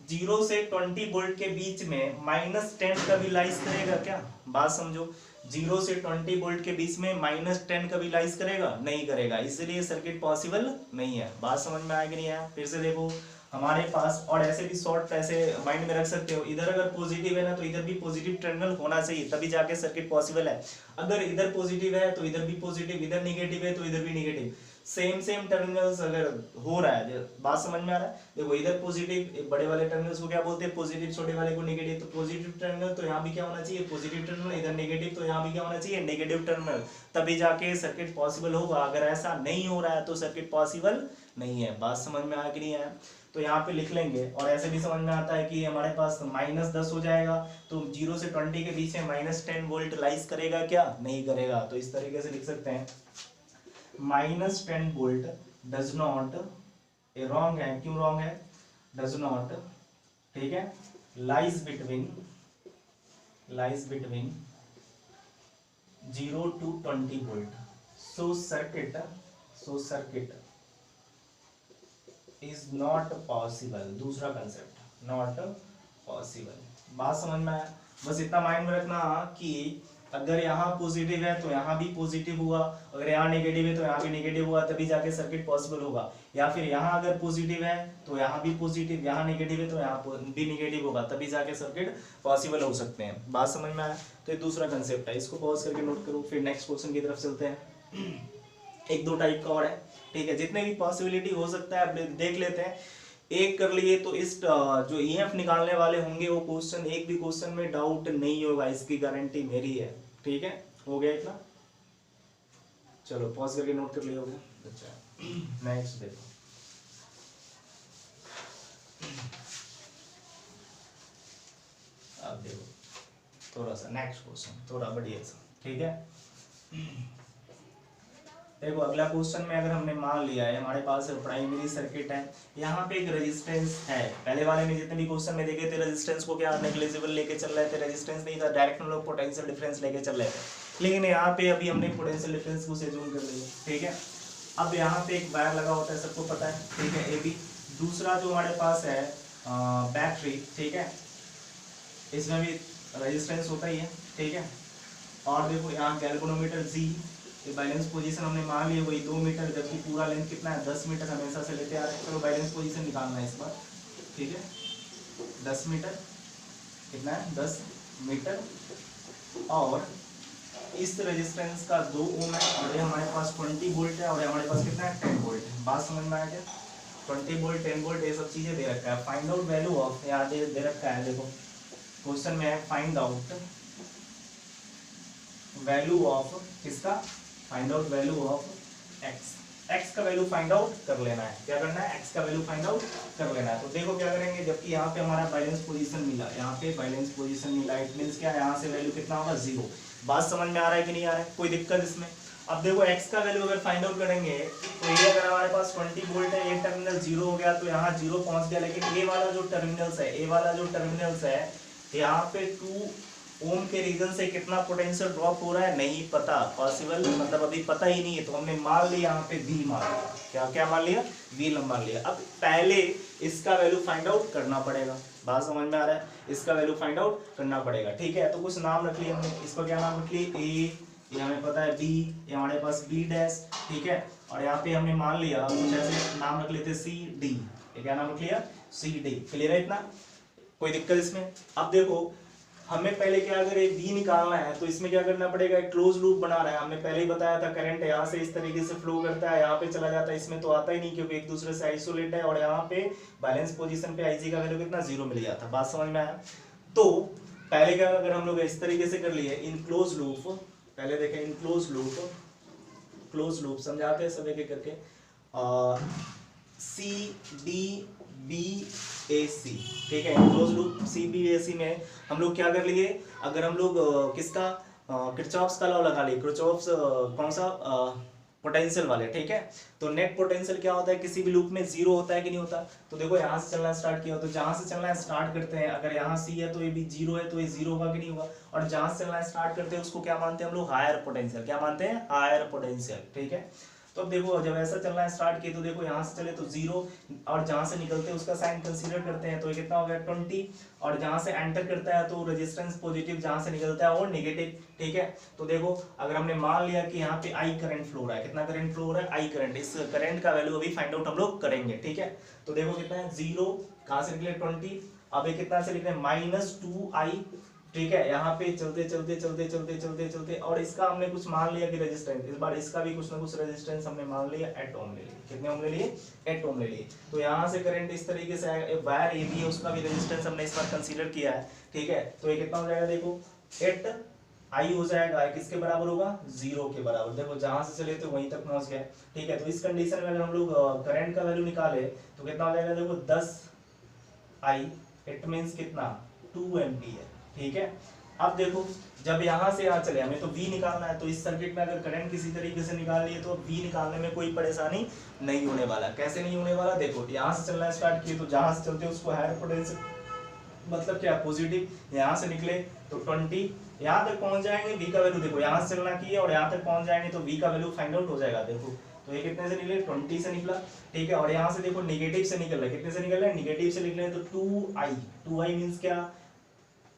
0 से 20 वोल्ट के बीच में -10 कभी लाइज करेगा क्या, बात समझो। 0 से 20 वोल्ट के बीच में -10 कभी लाइज करेगा, नहीं करेगा, इसलिए सर्किट पॉसिबल नहीं है। बात समझ में आया कि नहीं आया। फिर से देखो हमारे पास, और ऐसे भी शॉर्ट ऐसे माइंड में रख सकते हो, इधर अगर पॉजिटिव है ना तो इधर भी पॉजिटिव टर्मिनल होना चाहिए, तभी जाके सर्किट पॉसिबल है। अगर इधर पॉजिटिव है तो इधर भी पॉजिटिव, इधर नेगेटिव है तो इधर भी नेगेटिव, सेम टर्मिनल्स अगर हो रहा है, बात समझ में आ रहा है। देखो इधर पॉजिटिव, बड़े वाले टर्मिनल्स को क्या बोलते हैं पॉजिटिव, छोटे वाले को नेगेटिव। तो पॉजिटिव टर्मिनल तो यहाँ भी क्या होना चाहिए पॉजिटिव टर्मिनल, इधर नेगेटिव तो यहाँ भी क्या होना चाहिए नेगेटिव टर्मिनल, तभी जाके सर्किट पॉसिबल होगा। अगर ऐसा नहीं हो रहा है तो सर्किट पॉसिबल नहीं है। बात समझ में आया कि नहीं आया। तो यहाँ पे लिख लेंगे, और ऐसे भी समझ में आता है कि हमारे पास -10 हो जाएगा, तो 0 से 20 के बीच में -10 वोल्ट लाइज करेगा क्या, नहीं करेगा। तो इस तरीके से लिख सकते हैं -10 वोल्ट डज नॉट, ये रॉन्ग है, क्यों रॉन्ग है, डज नॉट, ठीक है, lies between 0 to 20 volt. So circuit is not possible. दूसरा कंसेप्ट नॉट पॉसिबल। बात समझ में आया। बस इतना माइंड में रखना कि अगर यहाँ पॉजिटिव है तो यहाँ भी पॉजिटिव हुआ, अगर यहाँ नेगेटिव है तो यहाँ भी नेगेटिव हुआ, तभी जाके सर्किट पॉसिबल होगा। या फिर यहाँ अगर पॉजिटिव है तो यहाँ भी पॉजिटिव, यहाँ नेगेटिव है तो यहाँ भी नेगेटिव होगा, तभी जाके सर्किट पॉसिबल हो सकते हैं। बात समझ में आया। तो ये दूसरा कंसेप्ट है, इसको पॉज करके नोट करो, फिर नेक्स्ट क्वेश्चन की तरफ चलते हैं। एक दो टाइप का और है, ठीक है, जितने भी पॉसिबिलिटी हो सकता है आप देख लेते हैं। एक कर लिए तो इस जो ईएफ निकालने वाले होंगे वो क्वेश्चन, एक भी क्वेश्चन में डाउट नहीं होगा, इसकी गारंटी मेरी है, ठीक है। हो गया इतना, चलो पॉज करके नोट कर लिया होगा। अच्छा नेक्स्ट देखो, अब देखो थोड़ा सा नेक्स्ट क्वेश्चन थोड़ा बढ़िया सा, ठीक है। देखो अगला क्वेश्चन में अगर हमने मान लिया है हमारे पास प्राइमरी सर्किट है, यहाँ पे एक रेजिस्टेंस है। पहले वाले में जितने भी क्वेश्चन में देखे थे रेजिस्टेंस को क्या नेग्लिजिबल लेके चल रहे थे, रेजिस्टेंस नहीं था, डायरेक्ट हम लोग पोटेंशियल डिफरेंस लेके चल रहे थे। लेकिन यहाँ पे अभी हमने पोटेंशियल डिफरेंस को एज्यूम कर लिया, ठीक है। अब यहाँ पे एक वायर लगा होता है, सबको पता है, ठीक है, ए बी। दूसरा जो हमारे पास है बैटरी, ठीक है, इसमें भी रेजिस्टेंस होता ही है, ठीक है। और देखो यहाँ गैल्वेनोमीटर जी, ये बैलेंस पोजीशन हमने मान लिया वही 2 मीटर, जबकि पूरा लेंथ कितना है 10 मीटर हमेशा से लेते आ रहे हैं। चलो बैलेंस पोजीशन निकालना है इस बार, ठीक है। 10 मीटर कितना है 10 मीटर, और इस रेजिस्टेंस का 2 ओम है, और ये हमारे पास 20 वोल्ट है, और हमारे पास कितना है 10 वोल्ट है। बात समझ में आया क्या। 20 वोल्ट 10 वोल्ट ये सब चीजें दे रखा है। फाइंड आउट वैल्यू ऑफ, यहाँ दे रखा है, देखो क्वेश्चन में है फाइंड आउट वैल्यू ऑफ किसका, find out value of x. X का वैल्यू फाइंड आउट कर लेना है। क्या करना है, एक्स का वैल्यू फाइंड आउट कर लेना है। तो देखो क्या करेंगे, जबकि यहाँ पे हमारा बैलेंस पोजीशन मिला, यहाँ पे बैलेंस पोजीशन मिला, इट मींस क्या, यहाँ से वैल्यू कितना होगा 0। बात समझ में आ रहा है कि नहीं आ रहा है, कोई दिक्कत इसमें। अब देखो एक्स का वैल्यू अगर फाइंड आउट करेंगे तो ये अगर हमारे पास 20 वोल्ट है, ये टर्मिनल 0 हो गया, तो यहाँ 0 पहुंच गया। लेकिन ए वाला जो टर्मिनल्स है यहाँ पे 2 ओम के रीजन से कितना पोटेंशियल ड्रॉप हो रहा है नहीं पता, पॉसिबल मतलब अभी पता ही नहीं है। तो हमने मान लिया यहाँ पे V मान लिया, क्या मान लिया, V मान लिया। अब पहले इसका वैल्यू फाइंड आउट करना पड़ेगा। बात समझ में आ रहा है, इसका वैल्यू फाइंड आउट करना पड़ेगा, ठीक है। तो कुछ नाम रख लिया हमने, इसको क्या नाम रख लिए, ए, ये हमें पता है B, ये हमारे पास B डैश, ठीक है। और यहाँ पे हमने मान लिया कुछ ऐसे नाम रख लेते C D, ये क्या नाम रख लिया C D। क्लियर है इतना, कोई दिक्कत इसमें। अब देखो हमें पहले क्या, अगर एक बी निकालना है तो इसमें क्या करना पड़ेगा, एक क्लोज लूप बना रहा है। हमने पहले ही बताया था करंट यहाँ से इस तरीके से फ्लो करता है, यहाँ पे चला जाता है, इसमें तो आता ही नहीं क्योंकि एक दूसरे से आइसोलेट है, और यहाँ पे बैलेंस पोजीशन पे आईजी का वैल्यू कितना, 0 मिल गया था। बात समझ में आया? तो पहले क्या, अगर हम लोग इस तरीके से कर लिए इन क्लोज लूप, पहले देखें इन क्लोज लूप समझाते हैं सब एक एक करके। सी डी बी ए सी, ठीक है, क्लोज लूप सी बी ए सी में हम लोग क्या कर लिए, अगर हम लोग किसका किरचॉफ्स का लॉ लगा लिए, किरचॉफ्स कौन सा, पोटेंशियल वाले, ठीक है। तो नेट पोटेंशियल क्या होता है, किसी भी लूप में 0 होता है कि नहीं होता। तो देखो यहाँ से चलना स्टार्ट किया, तो जहां से चलना स्टार्ट करते हैं, अगर यहाँ सी है तो ये भी 0 है, तो ये 0 होगा कि नहीं होगा। और जहां से चलना स्टार्ट करते हैं उसको क्या मानते हैं हम लोग, हायर पोटेंशियल। क्या मानते हैं, हायर पोटेंशियल, ठीक है। तो अब देखो जब ऐसा चलना स्टार्ट किया तो देखो यहाँ से चले तो 0, और जहां से निकलते हैं उसका साइन कंसीडर करते हैं, तो ये कितना हो गया 20, और जहां से एंटर करता है तो रेजिस्टेंस पॉजिटिव, जहां से निकलता है वो नेगेटिव, ठीक है। तो देखो अगर हमने मान लिया कि यहाँ पे आई करंट फ्लो रहा है, कितना करंट फ्लो हो रहा है, आई करंट, इस करंट का वैल्यू अभी फाइंड आउट हम लोग करेंगे, ठीक है। तो देखो कितना है 0, कहां से निकले 20, अब ये कितना से निकले -2i, ठीक है। यहाँ पे चलते चलते चलते चलते चलते चलते, और इसका हमने कुछ मान लिया कि रेजिस्टेंस, इस बार इसका भी कुछ ना कुछ रेजिस्टेंस हमने मान लिया, 8 ओम ले लिए। कितने ओम ले लिए, 8 ओम ले लिए। तो यहाँ से करंट इस तरीके से आएगा, वायर ए बी है उसका भी रेजिस्टेंस हमने इस बार कंसीडर किया है, ठीक है। तो ये कितना हो जाएगा, देखो 8 आई हो जाएगा, किसके बराबर होगा, 0 के बराबर। देखो जहां से चले तो वहीं तक पहुंच गए, ठीक है। तो इस कंडीशन में अगर हम लोग करंट का वैल्यू निकाले तो कितना हो जाएगा, देखो 10 आई, इट मींस कितना 2 एम्पीयर, ठीक है। अब देखो जब यहां से यहां चले, हमें तो V निकालना है, तो इस सर्किट में अगर करंट किसी तरीके से निकाल लिए तो V निकालने में कोई परेशानी नहीं होने वाला। कैसे नहीं होने वाला, देखो यहां से चलना स्टार्ट किए तो जहां से चलते उसको हायर पोटेंशियल, मतलब क्या, पॉजिटिव, यहां से निकले तो 20, यहां तक पहुंच जाएंगे, V का वैल्यू देखो यहां से चलना किए और यहां तक पहुंच जाएंगे तो V का वैल्यू फाइंड आउट हो जाएगा। देखो तो ये कितने से निकले, 20 से निकला, ठीक है। और यहाँ से देखो नेगेटिव से निकल रहा है, कितने से निकल रहा है, नेगेटिव से निकले तो 2i मींस क्या,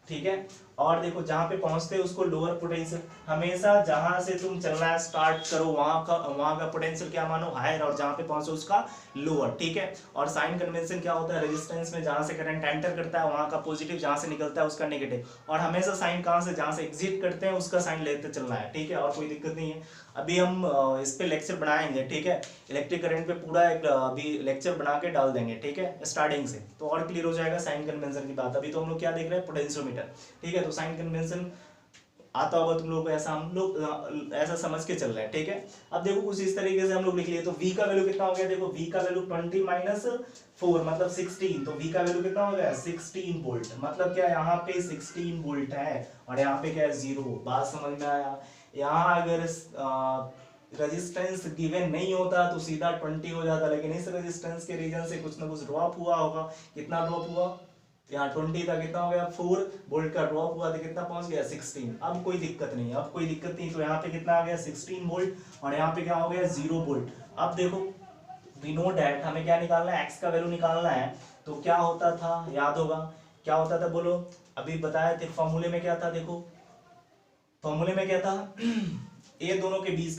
ठीक है। और देखो जहां पे पहुंचते हैं उसको लोअर पोटेंशियल, हमेशा जहां से तुम चलना स्टार्ट करो वहां का पोटेंशियल क्या मानो, हायर, और जहां पे पहुंचो उसका लोअर, ठीक है। और साइन कन्वेंशन क्या होता है, रेजिस्टेंस में जहां से करंट एंटर करता है वहां का पॉजिटिव, जहां से निकलता है उसका नेगेटिव, और हमेशा साइन कहां से, जहां से एग्जिट करते हैं उसका साइन लेते चलना है, ठीक है। और कोई दिक्कत नहीं है, अभी हम इस पे लेक्चर बनाएंगे, ठीक है। इलेक्ट्रिक करंट पे पूरा एक अभी लेक्चर बना के डाल देंगे, ठीक है, स्टार्टिंग से, तो और क्लियर हो जाएगा साइन कन्वेंशन की बात। अभी तो हम लोग क्या देख रहे हैं, पोटेंशियोमीटर, ठीक है। तो साइन कन्वेंशन आता होगा तुम लोग को, ऐसा हम लोग ऐसा समझ के चल रहे हैं, ठीक है। अब देखो कुछ इस तरीके से हम लोग लिख लिए, तो V का वैल्यू कितना हो गया, देखो V का वैल्यू 20 माइनस 4 मतलब 16, तो V का वैल्यू कितना हो गया 16 वोल्ट, मतलब क्या यहाँ पे 16 वोल्ट है और यहाँ पे क्या है 0। बात समझ में आया। यहाँ अगर रेजिस्टेंस गिवन नहीं होता तो सीधा 20 हो जाता, लेकिन इस रेजिस्टेंस के रीजन से कुछ ना कुछ ड्रॉप हुआ होगा। कितना ड्रॉप हुआ, यहाँ 20 था, कितना हो गया 4 वोल्ट का ड्रॉप हुआ, तो कितना पहुंच गया 16। अब कोई दिक्कत नहीं, अब कोई दिक्कत नहीं, तो यहाँ पे कितना आ गया 16 वोल्ट और यहाँ पे क्या हो गया 0 वोल्ट। अब देखो वी नो दैट हमें क्या निकालना है, एक्स का वैल्यू निकालना है। तो क्या होता था, याद होगा क्या होता था, बोलो, अभी बताया थे फॉर्मूले में क्या था, देखो फॉर्मूले में क्या था ए दोनों के बीच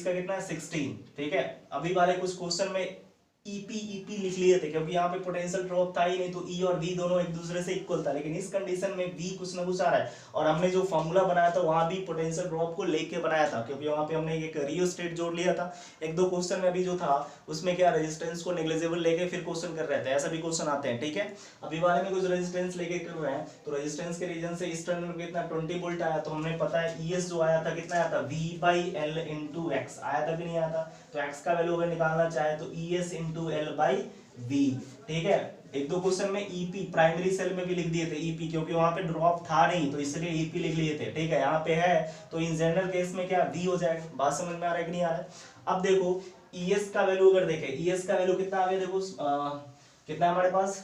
का कितना है 16, ठीक है। अभी वाले कुछ क्वेश्चन में ईपी लिख लिए थे क्योंकि यहाँ पे पोटेंशियल ड्रॉप था ही नहीं, तो ई और वी दोनों एक दूसरे से इक्वल था, लेकिन इस कंडीशन में वी कुछ ना कुछ आ रहा है। और हमने जो फॉर्मूला बनाया था वहां भी पोटेंशियल ड्रॉप को लेके बनाया था, क्योंकि वहां पे हमने एक रियोस्टेट जोड़ लिया था। एक दो क्वेश्चन में अभी जो था उसमें क्या रेजिस्टेंस को नेग्लिजिबल लेके फिर क्वेश्चन कर रहे थे, ऐसा भी क्वेश्चन आते हैं, ठीक है। अभी वाले में कुछ रेजिस्टेंस लेके कर रहे हैं, तो रेजिस्टेंस के रीजन से इस टर्मिनल में कितना 20 वोल्ट आया, तो हमने पता है ईएस जो आया था कितना आया था V/L × X आया था कि नहीं आया था। तो X का वैल्यू अगर निकालना चाहे तो ES × L/V, ठीक है। एक दो क्वेश्चन में ईपी प्राइमरी सेल में भी लिख दिए थे ईपी, क्योंकि वहां पे ड्रॉप था नहीं तो इसलिए ईपी लिख लिए थे, ठीक है। यहाँ पे है तो इन जनरल केस में क्या वी हो जाएगा। बात समझ में आ रहा है कि नहीं आ रहा है। अब देखो ईएस का वैल्यू अगर देखें, ईएस का वैल्यू कितना आ गया, देखो कितना है हमारे पास,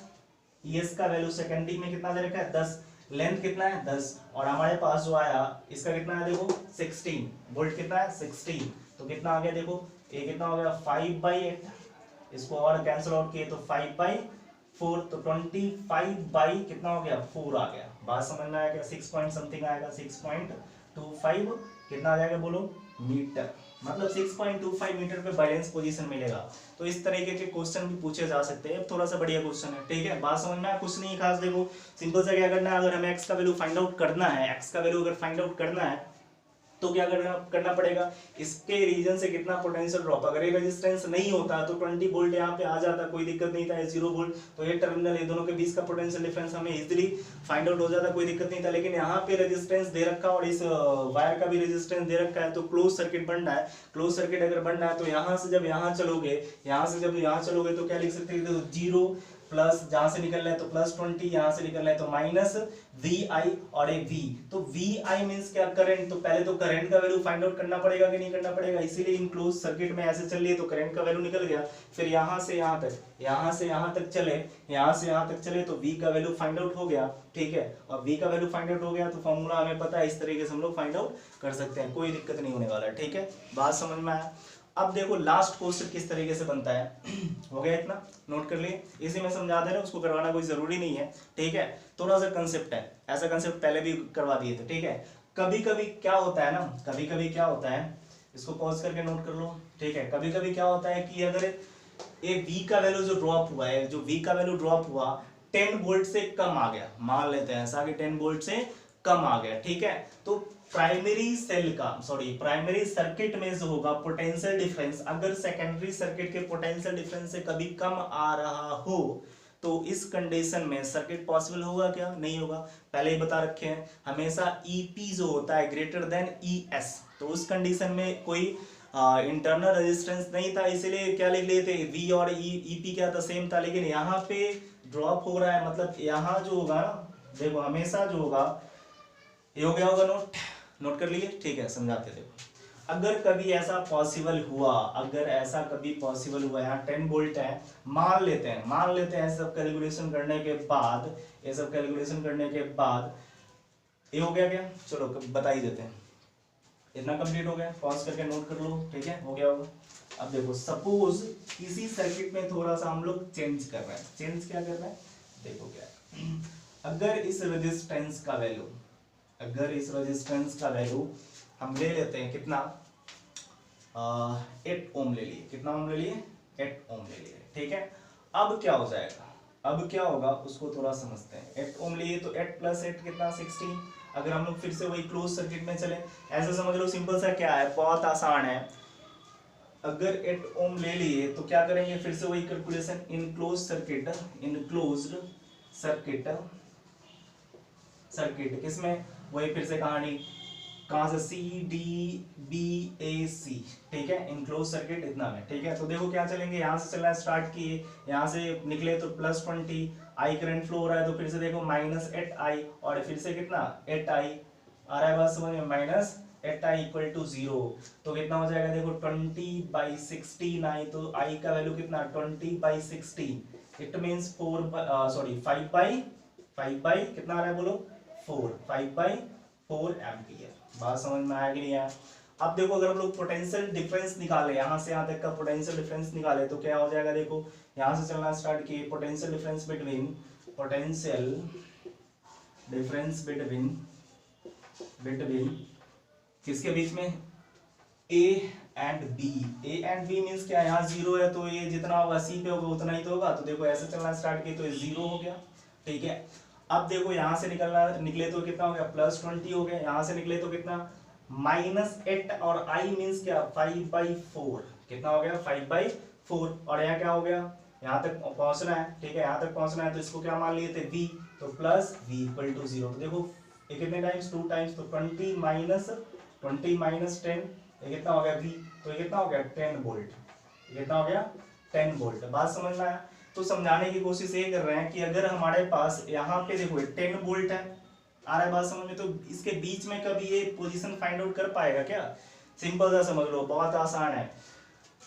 ईएस का वैल्यू सेकेंडरी में कितना दे रखा है 10, लेंथ कितना है 10, और हमारे पास जो आया इसका कितना है देखो 16 वोल्ट, कितना है 16, तो कितना आ गया देखो ये कितना हो गया 5/8, इसको और कैंसिल आउट किए तो 5/4, तो 25 कितना हो गया 4 आ गया। बात समझ में आया क्या, 6 पॉइंट समथिंग आएगा, 6.25 कितना आ जाएगा बोलो मीटर। मतलब 6.25 मीटर पे बैलेंस पोजीशन मिलेगा। तो इस तरीके के क्वेश्चन भी पूछे जा सकते हैं। थोड़ा सा बढ़िया क्वेश्चन है, ठीक है, बात समझ में आया, कुछ नहीं खास। देखो सिंपल सा क्या करना है, अगर हमें एक्स का वैल्यू फाइंड आउट करना है, एक्स का वैल्यू अगर फाइंड आउट करना है तो क्या करना पड़ेगा, इसके रीजन से कितना पोटेंशियल ड्रॉप, अगर ये रेजिस्टेंस नहीं होता तो 20 वोल्ट यहाँ पे आ जाता, कोई दिक्कत नहीं था, 0 वोल्ट, तो ये टर्मिनल ये दोनों के बीच का पोटेंशियल डिफरेंस हमें इजीली फाइंड आउट हो जाता, कोई दिक्कत नहीं था। लेकिन यहाँ पे रेजिस्टेंस दे रखा और इस वायर का भी रेजिस्टेंस दे रखा है, तो क्लोज सर्किट बनना है। क्लोज सर्किट अगर बनना है तो यहाँ से जब यहाँ चलोगे, यहाँ से जब यहाँ चलोगे तो क्या लिख सकते हैं, 0 प्लस जहां से निकल रहा है तो +20, यहां से निकल रहा है तो माइनस VI और एक V। तो VI मींस क्या, करंट। तो पहले तो करंट का वैल्यू फाइंड आउट करना पड़ेगा कि नहीं करना पड़ेगा, इसीलिए इन क्लोज सर्किट में ऐसे चल रही है तो करंट का वैल्यू निकल गया। फिर यहां से यहां तक, यहां से यहां तक चले, यहां से यहां तक चले तो V का वैल्यू फाइंड आउट हो गया, ठीक है। और V का वैल्यू फाइंड आउट हो गया तो फॉर्मूला हमें पता है, इस तरीके से हम लोग फाइंड आउट कर सकते हैं, कोई दिक्कत नहीं होने वाला, ठीक है, बात समझ में आया। अब देखो लास्ट क्वेश्चन किस तरीके से बनता है हो गया, इतना नोट कर लिए, इसी में समझा दे रहे, उसको करवाना कोई जरूरी नहीं है, ठीक है। थोड़ा सा कंसेप्ट है, ऐसा कंसेप्ट पहले भी करवा दिए थे, ठीक है। कभी कभी क्या होता है ना, कभी कभी क्या होता है, इसको पॉज करके नोट कर लो, ठीक है। कभी कभी क्या होता है कि अगर ये V का वैल्यू जो ड्रॉप हुआ है, जो V का वैल्यू ड्रॉप हुआ 10 वोल्ट से कम आ गया, मान लेते हैं ऐसा कि 10 वोल्ट से कम आ गया, ठीक है। तो प्राइमरी सेल का, सॉरी प्राइमरी सर्किट में जो होगा पोटेंशियल डिफरेंस, अगर सेकेंडरी सर्किट के पोटेंशियल डिफरेंस से कभी कम आ रहा हो तो इस कंडीशन में सर्किट पॉसिबल होगा क्या, नहीं होगा, पहले ही बता रखे हैं, हमेशा EP जो होता है ग्रेटर देन ES। तो उस कंडीशन में कोई इंटरनल रेजिस्टेंस नहीं था, इसीलिए क्या लिख लिए थे, V और EP क्या था, सेम था। लेकिन यहाँ पे ड्रॉप हो रहा है, मतलब यहाँ जो होगा ना, देखो हमेशा जो होगा, ये हो गया होगा, नोट कर लिए, ठीक है, समझाते देखो। अगर कभी ऐसा पॉसिबल हुआ, अगर ऐसा कभी पॉसिबल हुआ, यहाँ 10 वोल्ट है, मान लेते हैं सब कैलकुलेशन करने के बाद, ये सब कैलकुलेशन करने के बाद ये हो गया क्या, चलो बता ही देते हैं, इतना कंप्लीट हो गया, पॉज करके नोट कर लो, ठीक है, हो गया होगा। अब देखो सपोज इसी सर्किट में थोड़ा सा हम लोग चेंज कर रहे हैं, चेंज क्या कर रहे हैं, देखो क्या, अगर इस रेजिस्टेंस का वैल्यू, अगर इस रेजिस्टेंस का वैल्यू हम ले लेते हैं कितना, 8 ओम ले लिए, कितना ओम ले लिए, 8 ओम ले लिए, ठीक है। अब क्या हो जाएगा, अब क्या होगा उसको थोड़ा समझते हैं। 8 ओम लिए तो 8 + 8 कितना, 16। अगर हम लोग फिर से वही क्लोज सर्किट में चले, ऐसा समझ लो, सिंपल सा क्या है, बहुत आसान है। अगर 8 ओम ले लिए तो क्या करेंगे, फिर से वही calculation, in close circuit, in closed circuit किसमें, वही फिर से कहानी, कहां से, CDBAC, ठीक है, इनक्लोज सर्किट इतना में, ठीक है। तो देखो क्या चलेंगे, यहां से चलना स्टार्ट किए, यहां से निकले तो +20 I करंट फ्लो हो रहा है, तो फिर से देखो -8I और फिर से कितना 8I आ रहा है, बात समझ में, -8I = 0। तो कितना हो जाएगा, देखो 20/16 आई, तो I का वैल्यू कितना, 20/16, इट मींस 5/, कितना आ रहा है बोलो, 5/4 एम्पियर। बात समझ में आया कि नहीं आया। अब देखो अगर हम लोग पोटेंशियल डिफरेंस निकाले, यहाँ से यहाँ तक का पोटेंशियल डिफरेंस निकाले तो क्या हो जाएगा, देखो यहाँ से चलना स्टार्ट किए, पोटेंशियल डिफरेंस बिटवीन किसके बीच में, A and B। A and B means क्या, यहाँ 0 है तो ये जितना होगा C पे होगा उतना ही तो होगा। तो देखो ऐसे चलना स्टार्ट किए तो ये 0 हो गया, ठीक है। अब देखो यहाँ से निकले तो कितना हो गया, +20 हो गया, यहाँ से निकले तो कितना, -8 और I मींस क्या, 5/4, कितना हो गया, 5/4। और यहाँ क्या हो गया, यहाँ तक पहुंचना है, ठीक है, यहाँ तक पहुंचना है, तो इसको क्या मान लिए थे, V, तो +V = 0। तो देखो ये कितने टाइम्स, 2 टाइम्स, तो 20 - 10, ये कितना हो गया, V, तो ये कितना हो गया, 10 वोल्ट, ये कितना हो गया, 10 वोल्ट। बात समझ में आया। तो समझाने की कोशिश ये कर रहे हैं कि अगर हमारे पास यहाँ पे देखो 10 वोल्ट है, आ रहा है बात समझ में, तो इसके बीच में कभी ये पोजीशन फाइंड आउट कर पाएगा क्या, सिंपल सा समझ लो, बहुत आसान है।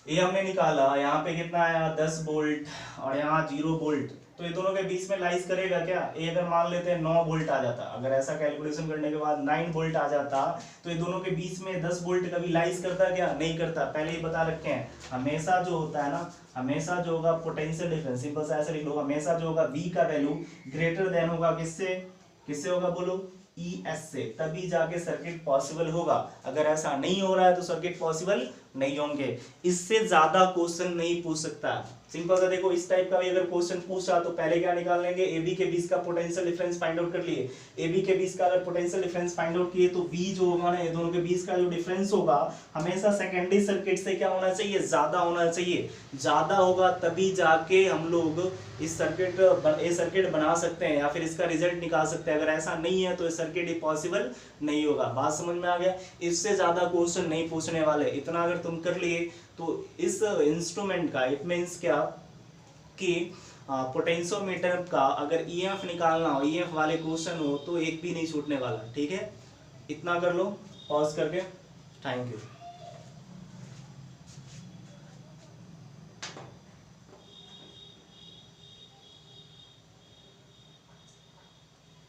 ये हमने निकाला, यहाँ पे कितना आया, 10 वोल्ट और यहाँ 0 वोल्ट, तो ये दोनों के बीच में लाइज करेगा क्या, ये अगर मान लेते हैं 9 वोल्ट आ जाता, अगर ऐसा कैलकुलेशन करने के बाद 9 वोल्ट आ जाता, तो ये दोनों के बीच में 10 वोल्ट कभी लाइज करता क्या, नहीं करता। पहले ही बता रखे हैं, हमेशा जो होता है ना, हमेशा जो होगा पोटेंशियल डिफरेंस, सिंपल सा ऐसे लिख लो, हमेशा जो होगा V का वैल्यू ग्रेटर देन होगा किससे होगा बोलो, ES से, तभी जाके सर्किट पॉसिबल होगा। अगर ऐसा नहीं हो रहा है तो सर्किट पॉसिबल नहीं होंगे, इससे ज्यादा क्वेश्चन नहीं पूछ सकता। सिंपल सा देखो, इस टाइप का भी अगर क्वेश्चन पूछा तो पहले क्या निकाल लेंगे, ए बी के बीच का पोटेंशियल डिफरेंस फाइंड आउट कर लिए। ए बी के बीच का अगर पोटेंशियल डिफरेंस फाइंड आउट किए तो वी जो होगा ना, ये दोनों के बीच का जो डिफरेंस होगा हमेशा सेकेंडरी सर्किट से क्या होना चाहिए, ज्यादा होना चाहिए। ज्यादा होगा तभी जाके हम लोग इस सर्किट बना सकते हैं या फिर इसका रिजल्ट निकाल सकते हैं। अगर ऐसा नहीं है तो ये सर्किट पॉसिबल नहीं होगा। बात समझ में आ गया? इससे ज्यादा क्वेश्चन नहीं पूछने वाले। इतना अगर तुम कर लिए तो इस इंस्ट्रूमेंट का, इट मीन्स क्या कि पोटेंशियोमीटर का अगर ईएमएफ निकालना हो, ईएमएफ वाले क्वेश्चन हो तो एक भी नहीं छूटने वाला। ठीक है, इतना कर लो पॉज करके। Thank you.